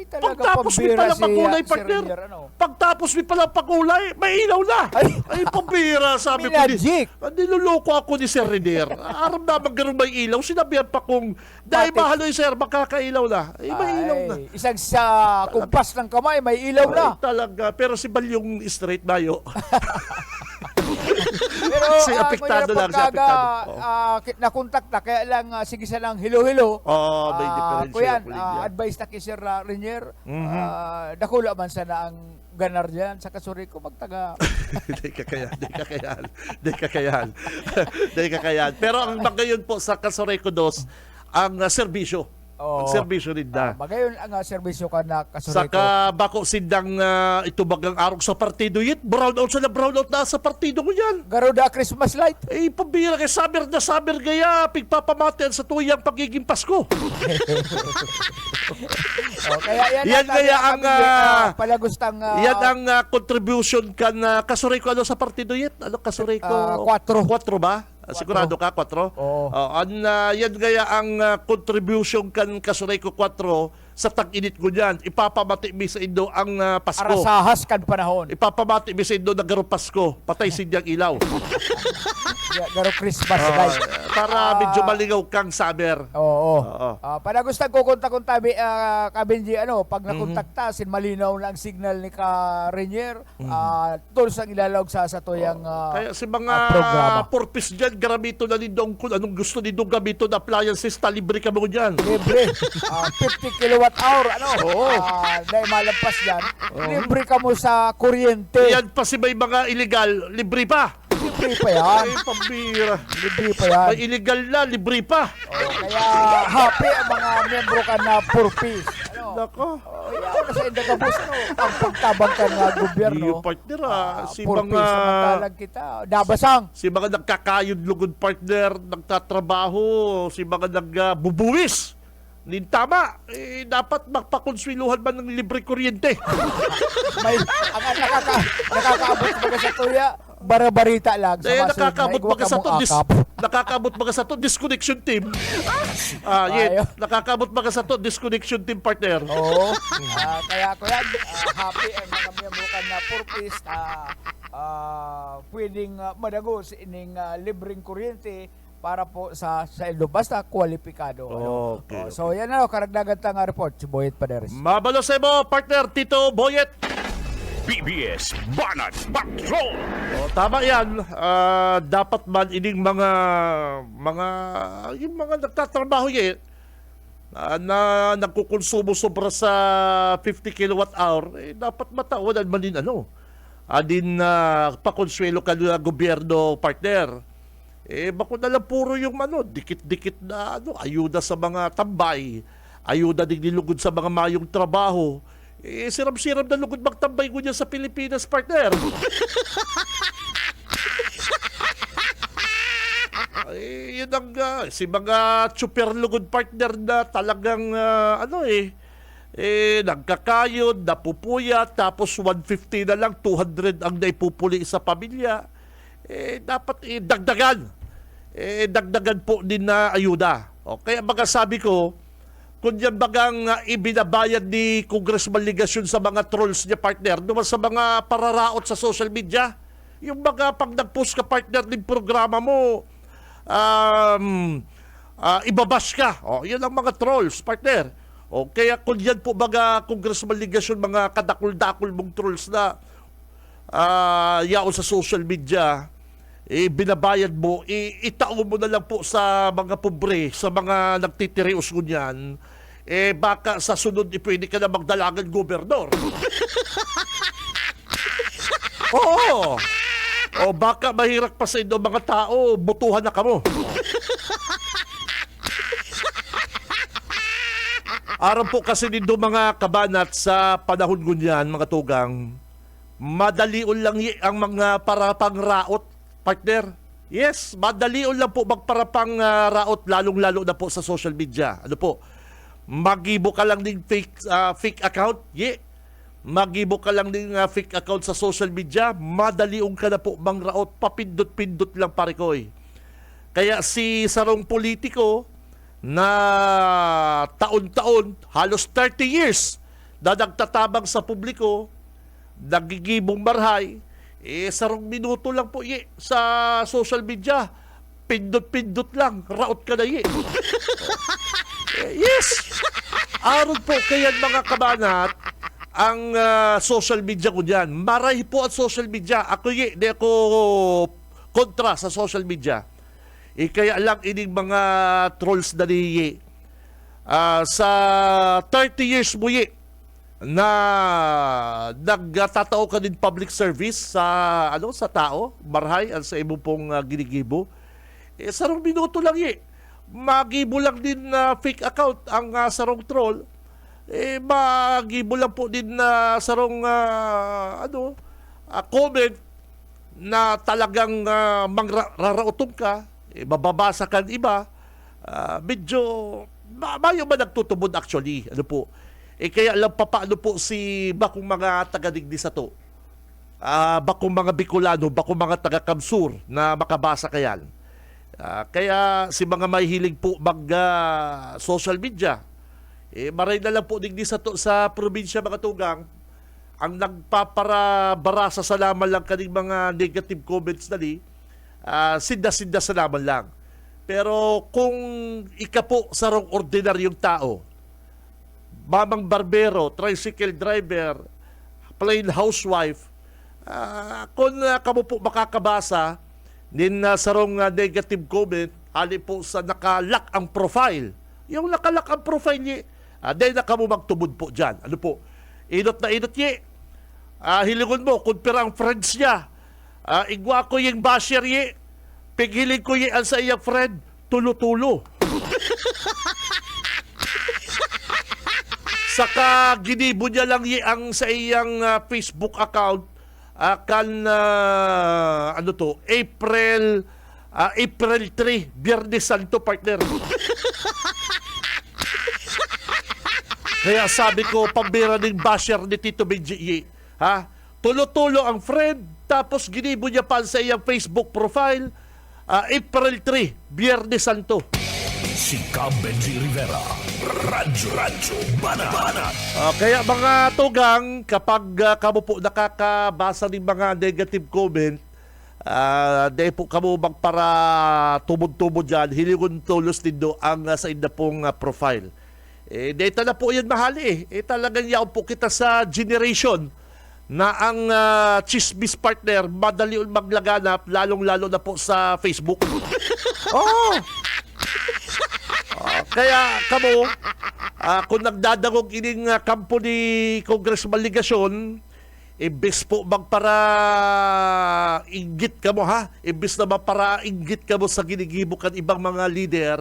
talaga Pagtapos mi pambira pala si, pakulay, Sir partner. Renier, Pagtapos mi pala pakulay, may ilaw na. Ay. Pambira, sabi ko. Minagic. Niloloko ako ni Sir Renier. Aram na magkaroon may ilaw. Sinabihan pa kong, dahil Matik. Mahaloy sir, magkakailaw na. May ilaw na. Isang sa kumpas ng kamay, may ilaw na. Ay, talaga. Pero si Balyong straight mayo. Pero Si apektado lang, si apektado. nakontak na, kaya lang sige sa lang hilo-hilo. May differential Kuyan, po din yan. advice na kay Sir Renier, dakula man sana ang ganar dyan sa kasuri ko magtaga. Hindi kakayahan. Pero ang magayon po sa Casoreco 2, ang serbisyo. Ang serbisyo rin na. Magayon ang serbisyo ka na kasuri ko. Saka bako sindang itubagang arog sa partido yit. Brown out na sa partido ko yan. Garuda Christmas light. Pabira kay saber gaya pigpapamatian sa tuyang pagiging Pasko. Kaya Yan kaya ang palagustang yan ang contribution kan Casoreco sa partido yit. Casoreco 4 ba? Sigurado ka 4? Oo. Yan gaya ang contribution kan Casoreco 4 sa tag-init ko niyan. Ipapamati mi sa Indo ang Pasko. arasahas kan panahon. Ipapamati mi sa Indo na garo Pasko. Patay sinyang ilaw. Garo Christmas light. Para medyo maligaw kang summer. Oo. Oo. Palagustang kukontak kung tabi, Kabinji, pag nakontakta, sin malinaw na ang signal ni Ka Renier, tools ang ilalawag sa tuyang Kaya si mga programa. purpose dyan, garamito na nindong kung anong gusto nindong gamito na appliances, libre ka mo dyan. Libre. 50 kilowatt hour, dahil malampas yan. Libre ka mo sa kuryente. Yan pa si may mga illegal, libre pa. Libre pa yan. Pambira. Libre pa yan. May illegal na, libre pa. Kaya happy ang mga membro ka na purpose. Nako. yaw na sa indagabos, no? Ang pagtabang ka nga gobyerno. Iyo partner si purpose mga samantalang kita. Dabasang. si mga nagkakayod lugod partner, nagtatrabaho, si mga nagbubuwis. Nin tama, dapat magpakonsueluhan man ng libre kuryente. May, ang nakakaabot baga sa tuya, barabarita lang. Nakakaabot masunod, baga sa to, maigwa ka mong akap. nakakaabot baga sa to, disconnection team. Nakakaabot baga sa to, disconnection team partner. Oo. Kaya ko yan, happy ang mga miyambukan na purpose na pwedeng madagos ining libreng kuryente para po sa Ildo. Basta kwalipikado. Okay. So yan na, karagdagan tang report. Si Boyet Paderes. Mabalo sa mo, partner, Tito Boyet. BBS Banat Patrol! Tama yan. Dapat man ining mga yung mga nagtatrabaho na nagkukonsumo sobra sa 50 kilowatt hour, dapat matawanan man din pakonsuelo ka ng gobyerno, partner. Bako na lang puro yung dikit-dikit na ayuda sa mga tambay, ayuda din nilugod sa mga mayong trabaho. Siram-siram na lugod magtambay ko niya sa Pilipinas, partner. Yun ang si mga super lugod partner na talagang nagkakayod, napupuya, tapos 150 na lang, 200 ang naipupuli sa pamilya. Dapat dagdagan. Dagdagan po din na ayuda. Kaya baga sabi ko, kung yan bagang ibinabayad ni Congressman Ligasyon sa mga trolls niya, partner, naman sa mga pararaot sa social media, yung mga pag nag-post ka, partner, ng programa mo, ibabash ka. Yan ang mga trolls, partner. Kaya kung yan po baga Congressman Ligasyon, mga kadakul-dakul mong trolls na yaon sa social media, binabayad mo, itao mo na lang po sa mga pobre, sa mga nagtitirios ko niyan, baka sa sunod pwede ka na magdalagan gobernador. Oo. O baka mahirap pa sa inyo mga tao, butuhan na kamo. Aram po kasi nindo mga kabanat sa panahon ngunyan, mga tugang, madalion lang ang mga parapang raot, partner. Yes, madalion lang po magparapang raot, lalong-lalo na po sa social media. Magibo ka lang ng fake account? Magibo ka lang ng fake account sa social media? Madalion ka na po mangraot, papindot-pindot lang parikoy. Kaya si sarong politiko na taon-taon, halos 30 years, na nagtatabang sa publiko, nagigibong marhay, sarong minuto lang po sa social media, pindot-pindot lang, raot ka na yes! Aron po kayan mga kabanat, ang social media ko dyan. Maray po ang social media. Ako di ako kontra sa social media. Kaya lang ining mga trolls na ni sa 30 years mo na nagtatao ka din public service sa sa tao, marhay ang sa imo pong ginigibo. Sarong minuto lang magibo lang din na fake account ang sarong troll. Magibo lang po din na sarong comment na talagang mangraraotong ka, mababasa kan iba, medyo mayo ba nagtutubod actually, kaya lang papaano po si bakong mga taga-Digdi sa to, bakong mga Bicolano, bakong mga taga-Kamsur na makabasa kayan. Kaya si mga mahihilig po mag social media, maray na lang po Digdi sa to sa probinsya, mga tugang, ang nagpaparabara sa salaman lang kaning mga negative comments dali, sinda-sinda salaman lang. Pero kung ika po sarong ordinaryong tao, mamang barbero, tricycle driver, plain housewife, kung kamo po makakabasa din sarong negative comment, hali po sa nakalak ang profile. Yung nakalak ang profile niya, dahil na kamo magtubod po dyan. Inot na inot niya. Hilingon mo, kung pirang friends niya, igwa ko yung basher niya, pighiling ko yung sa iyang friend, tulo-tulo. Saka ginibo niya lang ang sa iyang Facebook account ano to, April 3, Biyernes Santo, partner. Kaya sabi ko, pambira ng basher ni Tito Benji, ha? Tulo-tulo ang friend, tapos ginibo niya pa sa iyang Facebook profile, April 3, Biyernes Santo. Si Cab Benji Rivera. Radyo Banat. Kaya mga tugang, kapag kamo po nakakabasa ng mga negative comment, dahil po kamo magpara tumod-tumod dyan, hilingon tulos din do ang sa inda pong profile. Data na po yan mahali talagang yaw po kita sa generation na ang chismis partner madali maglaganap, lalong-lalo na po sa Facebook. Kaya kamo, kung nagdadagog ining kampo ni Congressman Ligasyon, imbes po magpara inggit kamo ha, imbes na magpara inggit kamo sa ginigibukan ibang mga leader,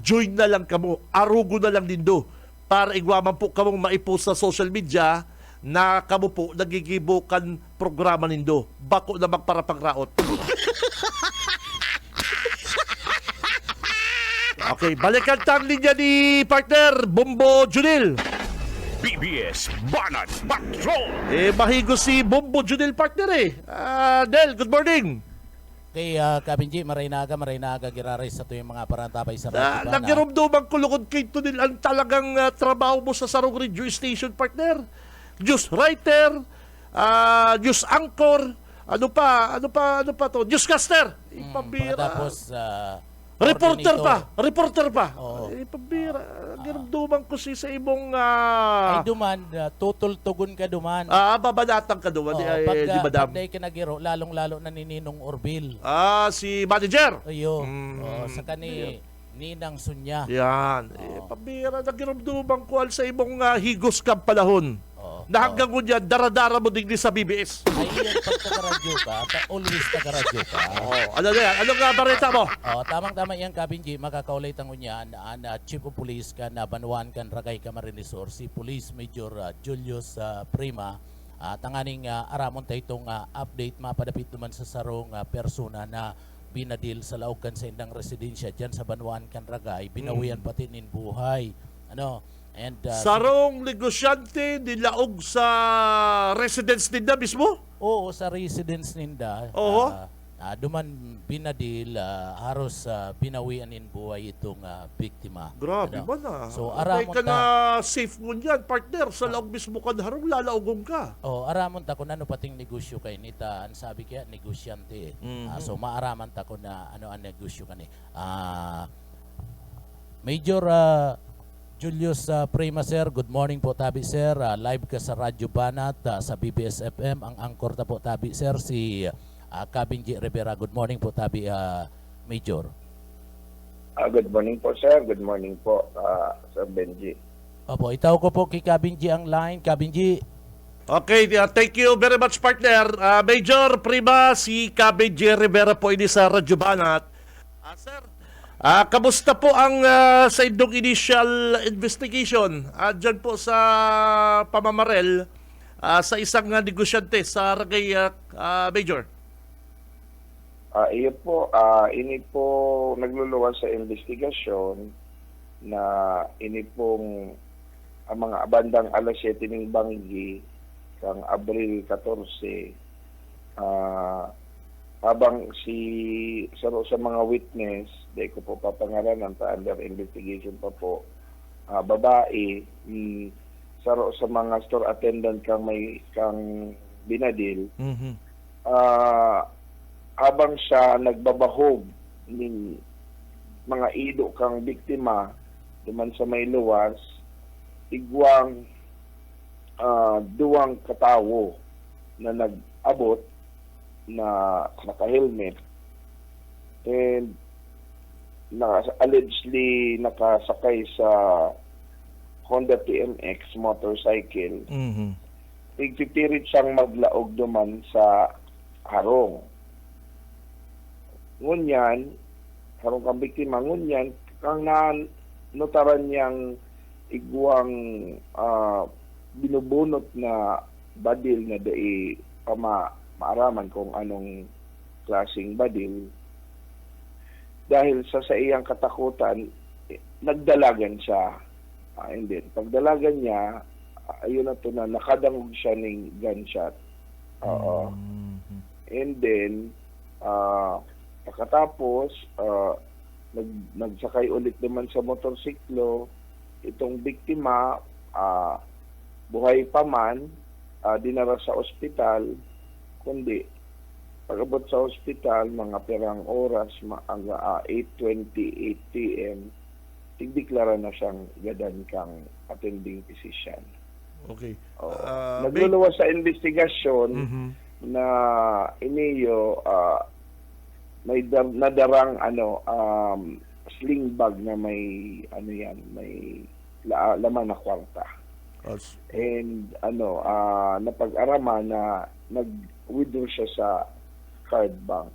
join na lang kamo, arugo na lang dindo, para igwaman po kamong maipost sa social media na kamo po nagigibukan programa nindo, bako na magpara pagraot. Okay, balikan tang linya ni partner Bombo Junil. BBS Banat Patrol. Mahigo si Bombo Junil partner Del, good morning. Kay Kabinji, maraynaga giraray sa tuyong mga parantabay sa radyo. Nagirumdumang kulukod kay Tunil ang talagang trabaho mo sa Sarong Radio Station partner. News writer, news anchor, ano pa to? Newscaster. Ipambira. Tapos Reporter pa. Oo. Pambira. Nagirumdumang ko sa imong ay duman, tutultugon ka duman. babanatang ka doon, di madam. Pagday ka nagiro, lalong-lalo na ni Ninong Orbil. Si manager. Ayo, sa kani Ninang Sunya. Yan. Pambira, nagirumdumang ko sa imong higos kang panahon. Na hanggang ngunyan, daradara mo digdi sa BBS. Ay, yan, pag taga-radyo ka, always taga-radyo ka. Ano na yan? Anong bareta mo? Tamang-tama yan, Kabinji, makakaulit ang unyan na Chief of Police ka na Banuan kan Ragay Camarinesor, si Police Major Julius Prima. Tanganing aramon tayo itong update, mapadapit naman sa sarong persona na binadil sa laog kan sa indang residensya dyan sa Banuan kan Ragay, binawian pati nin buhay. And, sarong negosyante nilaog sa residence ninda mismo? Oo, sa residence ninda. Oo. Duman binadil, haros binawian in buhay itong biktima. Grabe ba na? So, Atay aramon ka na safe mo niyan, partner. Sa laog mismo ka na harong lalaogong ka. Aramon ta ko na pating negosyo kay nita. Ang sabi kaya, negosyante. So, maaraman ta ko na ano ang negosyo ka ni. Major Julius Prima, sir. Good morning po, tabi, sir. Live ka sa Radyo Banat sa BBS FM. Ang angkor ta po, tabi, sir, si Kabinji Rivera. Good morning po, tabi, Major. Good morning po, sir. Good morning po, Sir Benji. Opo, itaw ko po kay Kabinji ang line. Kabinji. Okay, thank you very much, partner. Major Prima, si Kabinji Rivera po ini sa Radyo Banat. Sir, kamusta po ang sa indong initial investigation dyan po sa pamamarel sa isang negosyante sa Ragay, Major? Iyo po, ini po nagluluwas sa investigasyon na ini pong mga bandang alas 7 ng Banggi kang Abril 14 habang sa mga witness, di ko po papangaranan pa under investigation pa po, babae, sa mga store attendant kang binadil, habang siya nagbabahog ng mga ido kang biktima duman sa may luwas, igwang duwang katawo na nag-abot na naka-helmet and allegedly nakasakay sa Honda TMX motorcycle. Tigpipirit siyang maglaog duman sa harong. Ngunyan, harong kang biktima, ngunyan, kang notaran niyang igwang binubunot na badil na dai maaraman kung anong klaseng badil. Dahil sa iyang katakutan, nagdalagan siya. And then, pagdalagan niya, ayun na to na nakadangog siya ng gunshot. Oo. And then, pagkatapos, nagsakay ulit naman sa motorsiklo. Itong biktima, buhay pa man, dinara sa ospital, kundi pag-abot sa ospital, mga perang oras, 8:28 p.m., tigdeklara na siyang gadan kang attending physician. Okay. Nagluluwas sa investigasyon na iniyo may nadarang sling bag na may may laman na kwarta. And napag-arama na nag-withdraw siya sa card bank.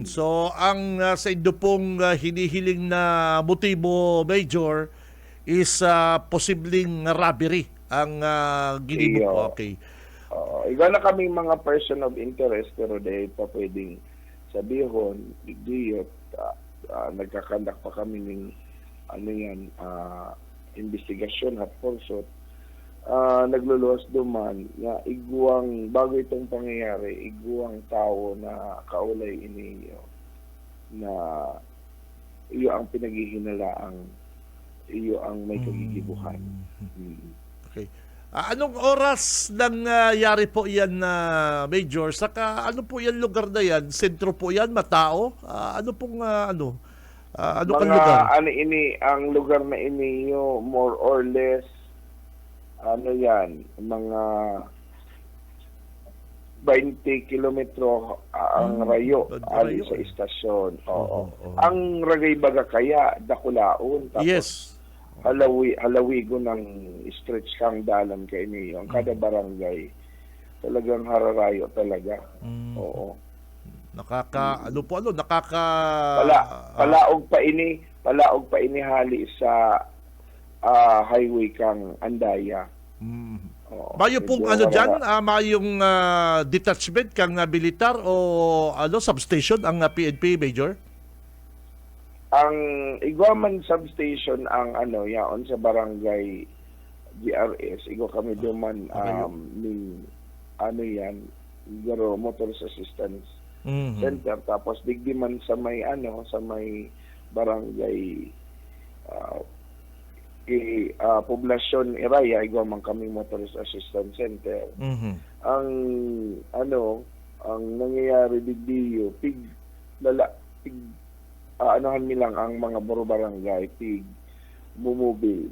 So ang sa inyo pong hinihiling na motibo, Major, is posibleng robbery ang ginimo. Okay. Iba na kaming mga person of interest, pero dahil pa pwedeng sabihon, igdiyot, nagkakandak pa kami ng investigasyon at pursuit. Nagluluwas duman na iguang bago itong pangyayari, iguang tao na kaulay iniyo na iyo ang pinaghihinalaang iyo ang may kagigibuhan. Okay. Anong oras nangyari po yan, Major? Saka ano po yan lugar na yan? Sentro po yan? Matao? Ano pong ano kang lugar? Ang lugar na ini more or less mga 20 kilometro ang rayo ali sa istasyon. Ang Ragay Baga kaya Dakulaon, tapos Yes. halawigo ng stretch kang dalan kay niyo. Ang kada barangay talagang hararayo talaga. Oo. Palaog pa ini hali sa highway kang Andaya. Mayo pong dyan, mayong detachment kang militar o substation ang PNP, Major? Ang Iguaman substation ang yaon sa barangay GRS. Igo kami duman Igaro Motors Assistance Center, tapos digdiman sa may barangay poblasyon Iraya, Iguaman kami Motors Assistance Center. Ang nangyayari digdiyo anuhan nilang ang mga barangay bumubil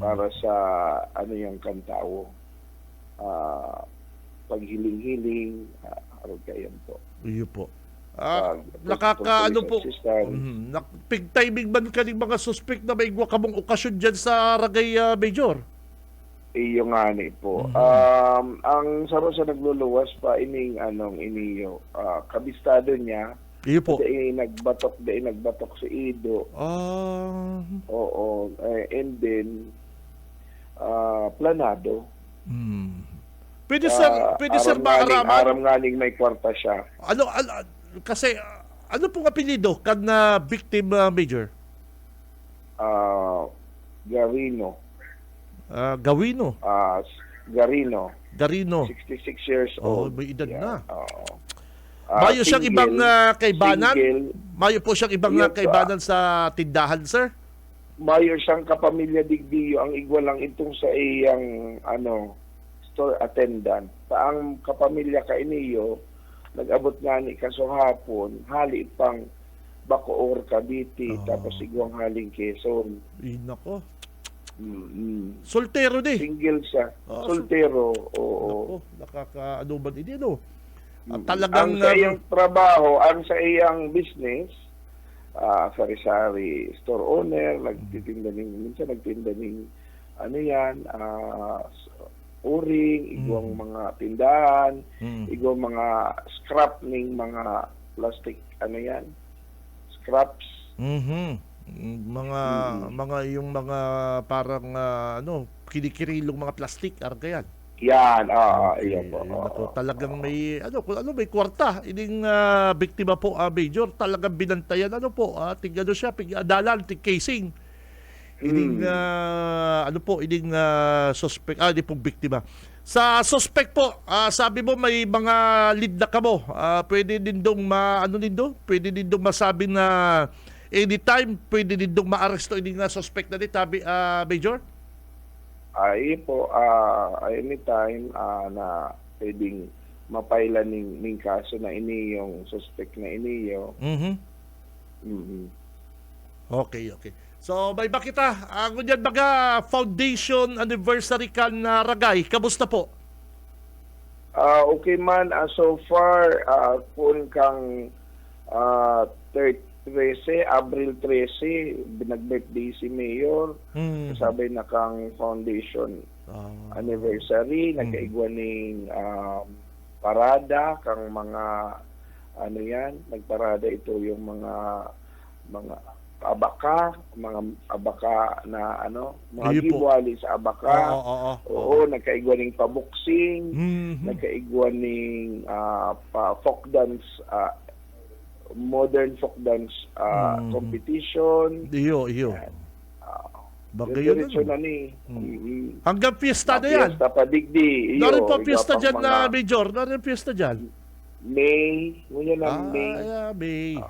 para sa yung kantao paghiling-hiling kayan po. Iyo po. Pig-timing man kaning mga suspect na may igwa kamong okasyon dyan sa Ragay, Major? Iyo nga ni po. Ang saro sa nagluluwas pa iniyo kabistado niya. Iyo po. Nagbatok si Ido. Oo. And then planado. Pwede sir maaraman. Aram nganing may kwarta siya. Kasi ano pong apelyido kan na victim, Major? Garino. Garino. 66 years old. May edad na. Mayo siyang ibang kaibanan? Mayo po siyang ibang kaibanan sa tindahan, sir? Mayo siyang kapamilya digdiyo. Ang igwa lang itong sa iyang store attendant. Ang kapamilya ka iniyo, nag-abot nga ni kaso hapon, hali pang Bacoor, Cavite, tapos igwang haling Quezon. Nako. Soltero di. Single siya. Soltero. Oo. Nakaka-anuban din, Talagang ang sa iyang trabaho, ang sa iyang business, sari-sari store owner, minsan nagtinda ng uring, igwang mga tindahan, igwang mga scrap ng mga plastic, scraps. Mga yung mga parang kinikirilong mga plastic argayan. Yan, iya po. Nako, talagang may may kwarta ining biktima po, Major, talagang binantayan tig siya, adalan, tig casing. Ining ining suspect, di pong biktima. Sa suspect po, sabi mo may mga lead na kamo. Pwede din dong pwede din dong masabi na anytime pwede din dong maaresto ining suspect na ditabi, Major? Ay po, anytime na pwedeng mapailan ning kaso na ini yung suspect na iniyo. Okay. So, may bakita. Ang yan baga foundation anniversary kan Ragay. Kamusta po? Okay man, so far, kung kang 13, Abril 13, nag-birthday si Mayor. Sabi na kang foundation anniversary, nagkaigwa ning parada, kang mga nagparada ito yung mga abaka na mga giwali sa abaka. Oo, nagkaigwa ning paboxing, nagkaigwa ning folk dance, modern folk dance competition. Iyo. Bagayon na ni. Hanggang fiesta na yan. Fiesta pa digdi. Narin pa fiesta dyan na Major. Narin fiesta dyan. May. Ngunyan na May. May.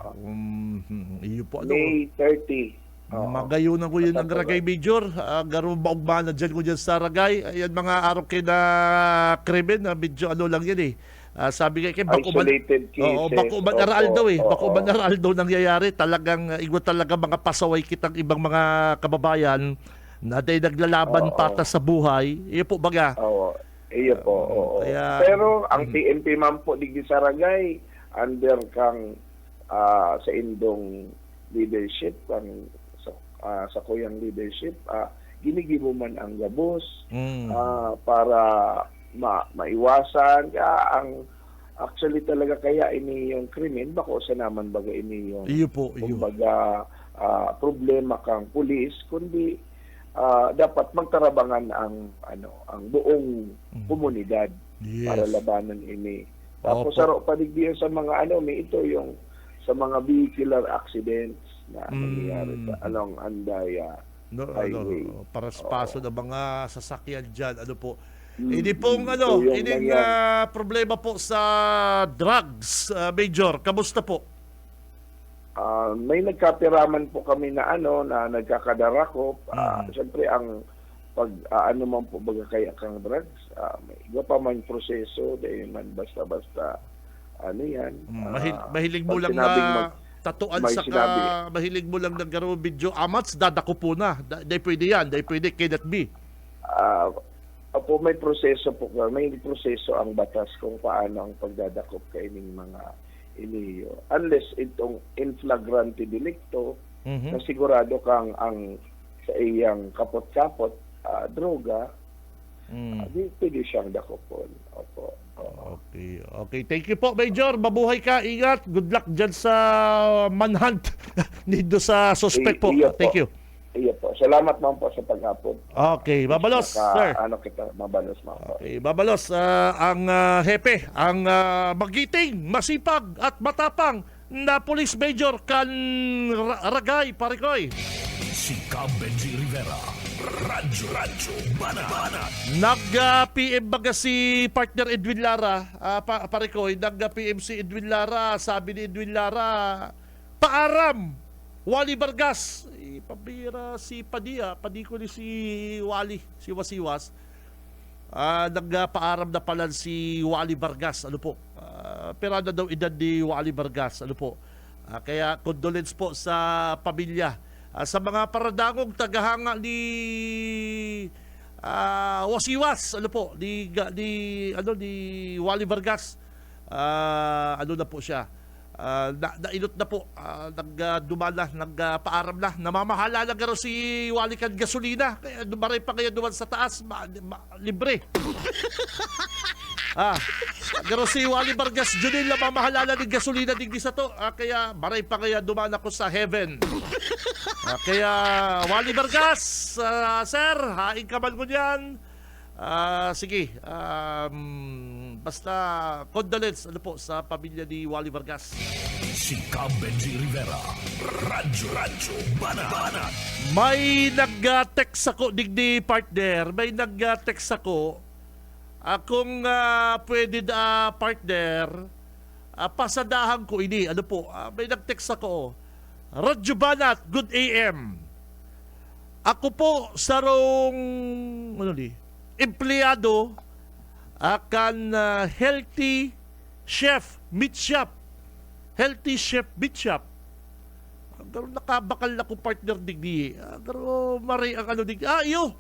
Iyo po May 30. Magayunan ko yun ng Ragay, Major. Garo maugmana dyan ko dyan sa Ragay. Ayan mga araw kayo na krimen. Medyo lang yan sabi kay isolated cases. Bakuban aral daw Bakuban aral daw nangyayari. Talagang talaga mga pasaway kitang ibang mga kababayan na dahil naglalaban patas sa buhay. Iyo po baga. Iyo po. Pero ang PNP man po digdi sa Ragay under kang sa indong leadership kang sa kuyang leadership ginigibo man ang gabos para maiwasan ang actually talaga kaya ini yung krimen bako sa naman baga ini yung kumbaga problema kang pulis kundi dapat magtarabangan ang buong komunidad para labanan ini. Tapos saro padigdiyan sa mga may ito yung sa mga vehicular accidents na nangyayari along Andaya highway. Para sa paso ng mga sasakyan dyan, hindi pong problema po sa drugs, Major. Kamusta po? May nagkapiraman po kami na na nagkakadarakop. Siyempre ang pag man po baga kaya kang drugs, may iba pa man proseso dahil man basta-basta yan. Mahilig mo lang tatuan mahilig mo lang naggaro video amats dadako po na. Dahil pwede yan, dahil pwede cannot be. May proseso po. May proseso ang batas kung paano ang pagdadakop kaining mga iniyo. Unless itong in flagrante delicto na sigurado kang ang sa iyang kapot-kapot droga, pwede siyang dakopon. Opo. Okay. Thank you po, Major. Mabuhay ka. Ingat. Good luck dyan sa manhunt dito sa suspect po. Thank you. Iya po. Salamat man po sa paghapon. Okay, babalos, sir. Mabalos man po. Okay, babalos ang hepe, ang magiting, masipag at matapang na Police Major kan Ragay, Parikoy. Si Benji Rivera, Radyo Banat. Nag-PM baga si partner Edwin Lara, Parikoy, nag-PM si Edwin Lara, sabi ni Edwin Lara, paaram Wally Vargas, pabira si Padiko ni si Wally, si Wasiwas. Nagpaaram na pala si Wally Vargas, pero daw edad ni Wally Vargas, kaya condolence po sa pamilya. Sa mga paradangong tagahanga ni Wasiwas, ni Wally Vargas, na po siya. nainot na po, nagdumala, nagpaaram na, namamahala na garo si Walikan gasolina, kaya dumaray pa kaya duman sa taas, libre. Garo si Wally Vargas Junil, namamahala ng gasolina digdi sa to, kaya maray pa kaya duman ako sa heaven. Kaya Wally Vargas, sir, haing ka man mo yan. Sige, basta condolence sa pamilya ni Wally Vargas. Si Cam Benji Rivera. Radyo Banat. May nag-text ako, digdi partner, may nag-text ako, kung pwede partner, pasadahan ko ini, may nag-text ako, Radyo Banat, good AM. Ako po sarong, empleyado, akan healthy chef meat shop. Healthy chef meat shop. Garo nakabakal ako partner digdi. Garo maray ang digdi. Iyo.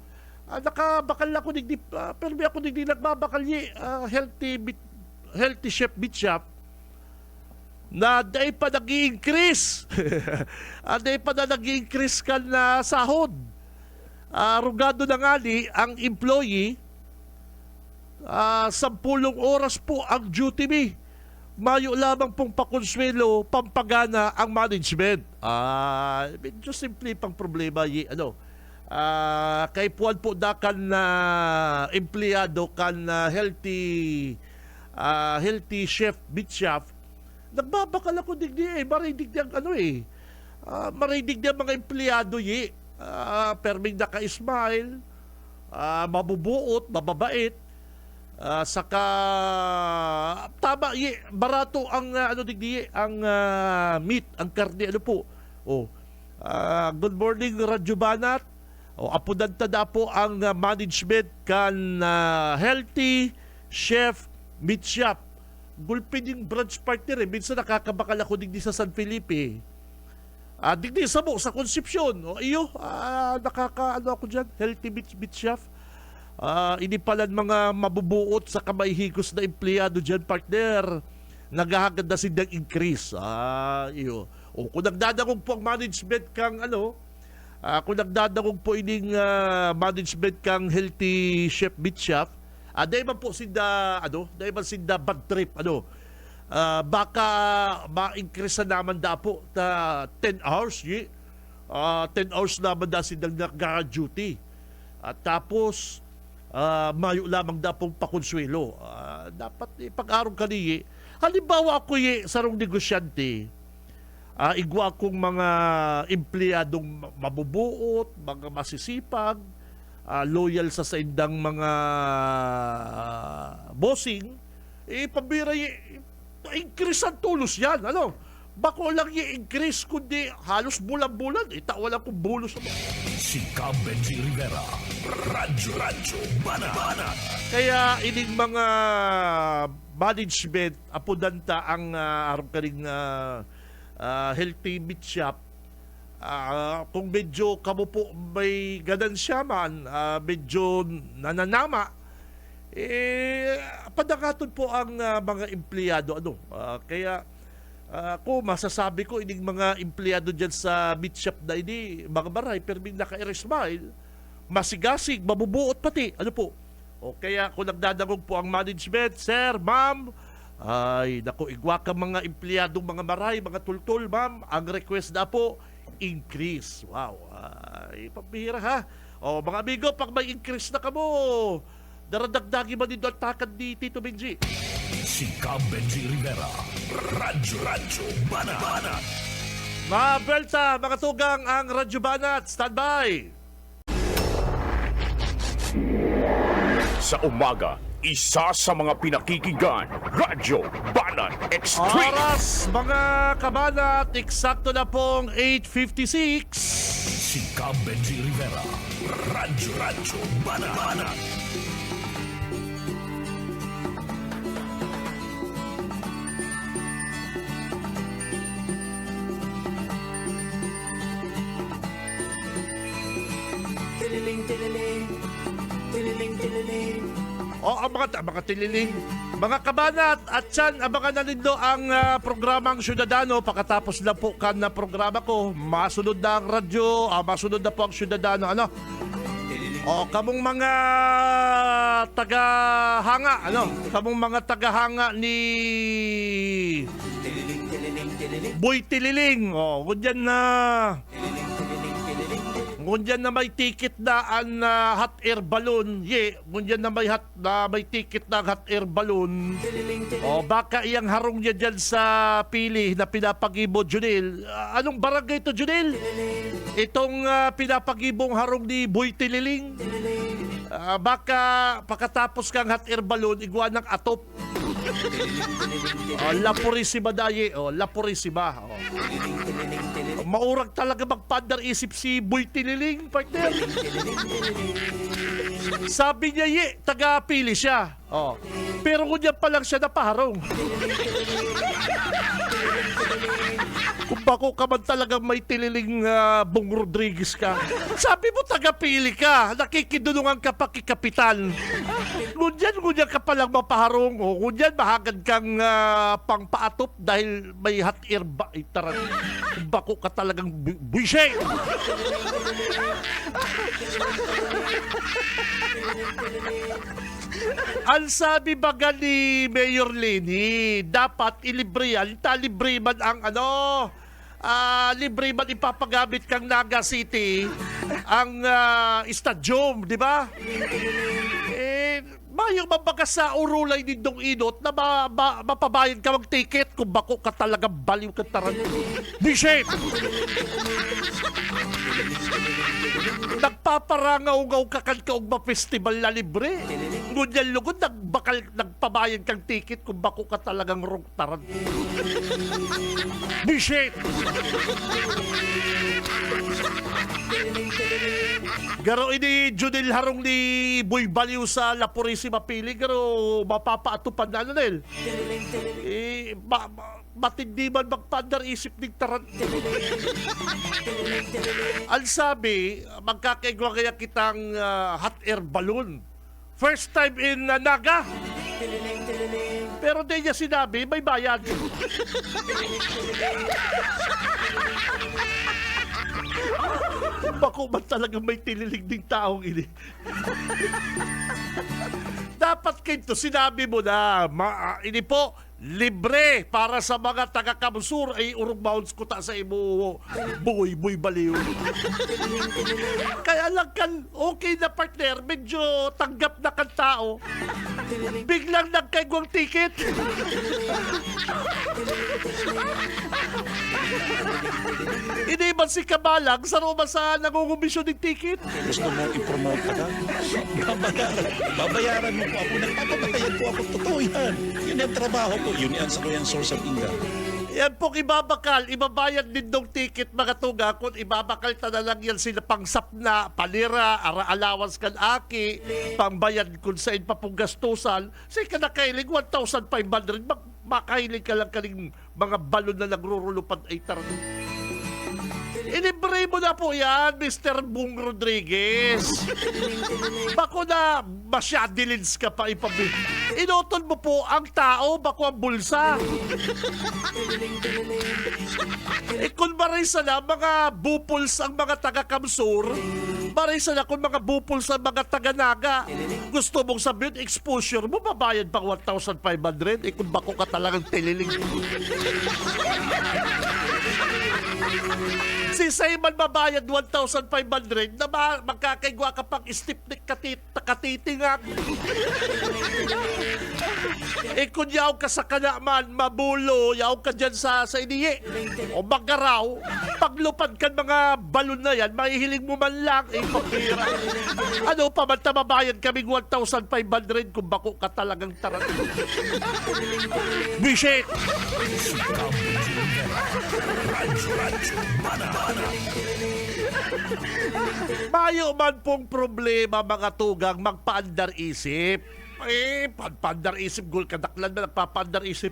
Nakabakal ako digdi. Pero may ako digdi nagbabakal healthy chef meat shop. Na day pa nag-i-increase. Day pa na nag-i-increase ka na sahod. Rugado na nga ang employee, 10 oras po ang duty me. Mayo lamang pong pakonsuelo, pampagana ang management. Medyo simple pang problema. Kay puwan po dakan na empleyado kan healthy chef, meat chef. Nagbabakal ako digdi maray digdi ang maray digdi ang mga empleyado perming naka-smile, mabubuot, mababait, saka tama barato ang ang meat, ang karne good morning Radyo Banat. Apudan tada po ang management kan healthy chef meat shop. Gulpin yung branch partner minsan nakakabakal ako digdi sa San Felipe. Digdi sa mo, sa Concepcion. Ako dyan, healthy meat chef. Inipalan mga mabubuot sa kamayhigos na empleyado dyan, partner. Naghahagad na silang increase. Kung nagdadagong po ang management kang kung nagdadagong po ining management kang healthy chef meat chef, dahil man po sinda bad trip, baka ma-increase na naman da po ta 10 hours 10 hours naman da silang nag-duty at tapos mayo lamang da pong pakonsuelo. Dapat ipag-arong kaniye halimbawa ako sarong negosyante, igwa akong mga empleyadong mabubuot, mga masisipag, loyal sa indang mga bossing, pabira increase ang tulos yan. Bako lang i-increase kundi halos bulan-bulan. Wala kong bulos. Si Cam Benji Rivera. Radyo Banat. Kaya ining mga management apodanta ang aram karing healthy meat shop. Kung medyo kamo po may ganansya man, medyo nananama, padakaton po ang mga empleyado. Kaya kung masasabi ko ining mga empleyado dyan sa meat shop na ini, mga baray, perming naka-smile, masigasig, mabubuot pati. Kaya kung nagdadagog po ang management, sir, ma'am, igwa ka mga empleyado, mga maray, mga tultul, ma'am, ang request na po, increase. Wow, pambihira ha. Mga amigo, pag may increase na kamo, daradagdagi ba dito ang takad ni Tito Benji? Si Cam Benji Rivera. Radyo Banat. Mga Belta, mga tugang ang Radyo Banat. Standby! Sa umaga, isa sa mga pinakikinggan, Radyo Banat Extreme. Oras, mga kabanat, eksakto na pong 8:56. Si Cam Benji Rivera. Radyo Banat. Tililing, tililing, tililing, tililing. O, ang mga tililing. Mga kabanat at yan, abangan na nindo ang programang Syudadano. Pagkatapos lang po kan na programa ko, masunod na ang radyo, masunod na po ang Syudadano. Ano? O, kamong mga tagahanga, ano? Kamong mga tagahanga ni Boy Tililing. O, ngunyan na may ticket na ang hot air balloon. Ngunyan na may ticket na ang hot air balloon. O, baka iyang harong niya dyan sa pili na pinapagibo, Junil. Anong barangay ito, Junil? Itong pinapagibong harong ni Boy Tililing. Baka pagkatapos kang hot air balloon, igwa ng atop. La Purisima daye. La Purisima. Maurag talaga magpandar isip si Boy Tililing, partner. Sabi niya, taga-pili siya. Pero kung pa lang siya napaharong. Kung bako ka man talagang may tililing Bong Rodriguez ka. Sabi mo taga-pili ka, nakikidulungan ka pa kikapitan. Ngunyan ka palang mapaharong. Ngunyan mahagad kang pangpaatop dahil may hot air ba. Taran, kung bako ka talagang buwisay. Ang sabi baga ni Mayor Lenny, dapat ilibre yan, libre man ang libre man ipapagamit kang Naga City ang stadium, di ba? Mayong mabaga sa urulay ni Dong Inot na mapabayad ka mag-ticket kung bako ka talaga baliw ka taran. Bishop! Nagpaparangaw-ngaw ka kan kaugma festival na libre. Ngunyan lugod, nagpabayad kang ticket kung bako ka talagang rong taran. Bishop! Garo ini Junil harong ni Boy Baliw sa La Purisima pili, garo mapapaatupan na nil. Matindi man magpandar isip ng taran. Ang sabi, magkakaigwa kaya kitang hot air balloon. First time in Naga. Pero di niya sinabi, may bayad. Bako man talaga may tililig ding taong ini. Dapat kayo sinabi mo na, ini po, libre para sa mga taga-Kamsur ay urong bounce ko ta sa imo Boy Baliw. Kaya lang kan okay na partner, medyo tanggap na kan tao. Biglang nagkaigwang ticket. Hindi man si Kabalang sa Roma sa nangungumisyon ng ticket. Gusto mo i-promote ka? Babayaran mo po ako. Nagpapatayan po ako. Totoo yan. Yun ang trabaho ko. Yun ang source of income. Yan pong ibabakal, ibabayad din ng ticket mga tuga kung ibabakal ta na lang yan sila pang sapna, palira, allowance kan aki, pangbayad kung saan pa pong gastusan, say ka nakailig 1,500, makahilig ka lang kaling mga balon na nagrurulupan ay taran. Ilibre mo na po yan, Mr. Bong Rodriguez. Bako na masyadilins ka pa ipabili. Inutol mo po ang tao, bako ang bulsa. Kung marisa na mga bupuls ang mga taga-Kamsur, marisa na kung mga bupuls ang mga taga-Naga, gusto mong sabihin, exposure mo, babayad pang 1,500. Kung bako ka talagang tililing. Si Simon babayad 1,500 na magkakaigwa ka pang stipnik katitingak. Kung yaw ka sa kanaman, mabulo, yaw ka dyan sa iniye. O magaraw, paglupad ka mga balon na yan, mahihiling mo man lang, papira. Ano pa man mabayad kaming 1,500 kung bako ka talagang taran. Bishit! Mayo man pong problema mga tugang magpaandar isip. Pandar isip, gul kadaklan na nagpapandar isip.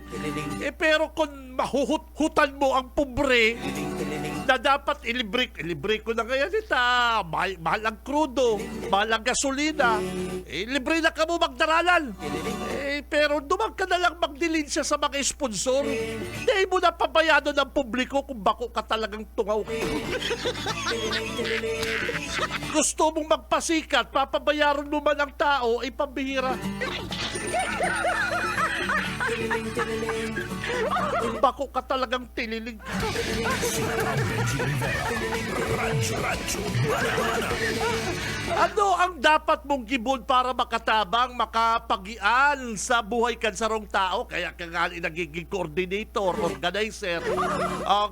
Pero kung mahuhutan mo ang pobre na dapat ilibre ko na ngayon ita. Mahal ang krudo, mahal ang gasolina. Libre na ka mo magdaralan. Pero dumang ka na lang magdilinsya sa mga sponsor. Hindi mo na pabayado ng publiko kung bako ka talagang tungaw. Gusto mong magpasikat, papabayaran mo man ang tao, ay pambihira. Bako ka talagang tililing. Ano ang dapat mong gibon para makatabang, makapagian sa buhay kansarong tao? Kaya ka nga nagiging coordinator, organizer.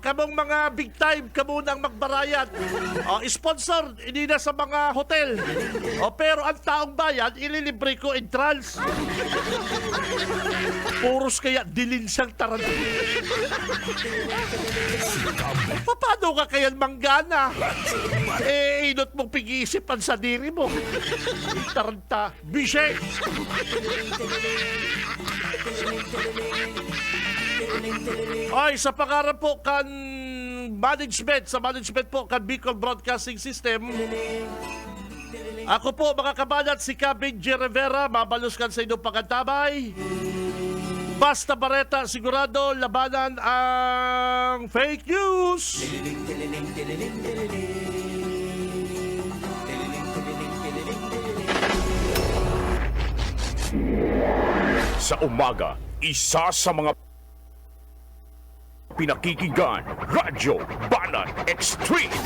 Kamong mga big time, kamo nang magbarayad. Sponsor, hindi na sa mga hotel. Pero ang taong bayan, ililibre ko entrance. Puros kaya dilin siyang taranta. Paano ka kaya manggana? Inot mong pag-iisipan sa diri mo. Taranta, bisek! Ay, sa pangarap po kan management, sa management po kan Bicol Broadcasting System, ako po mga kabanat, si Benji Rivera, mabaluskan sa inyong pagkatabay. Basta Bareta, sigurado labanan ang fake news. Sa umaga, isa sa mga pinakikinggan, Radyo Banat Extreme.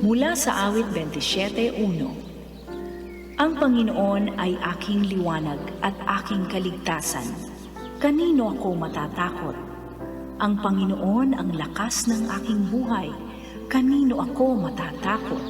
Mula sa awit 27:1. Ang Panginoon ay aking liwanag at aking kaligtasan. Kanino ako matatakot? Ang Panginoon ang lakas ng aking buhay. Kanino ako matatakot?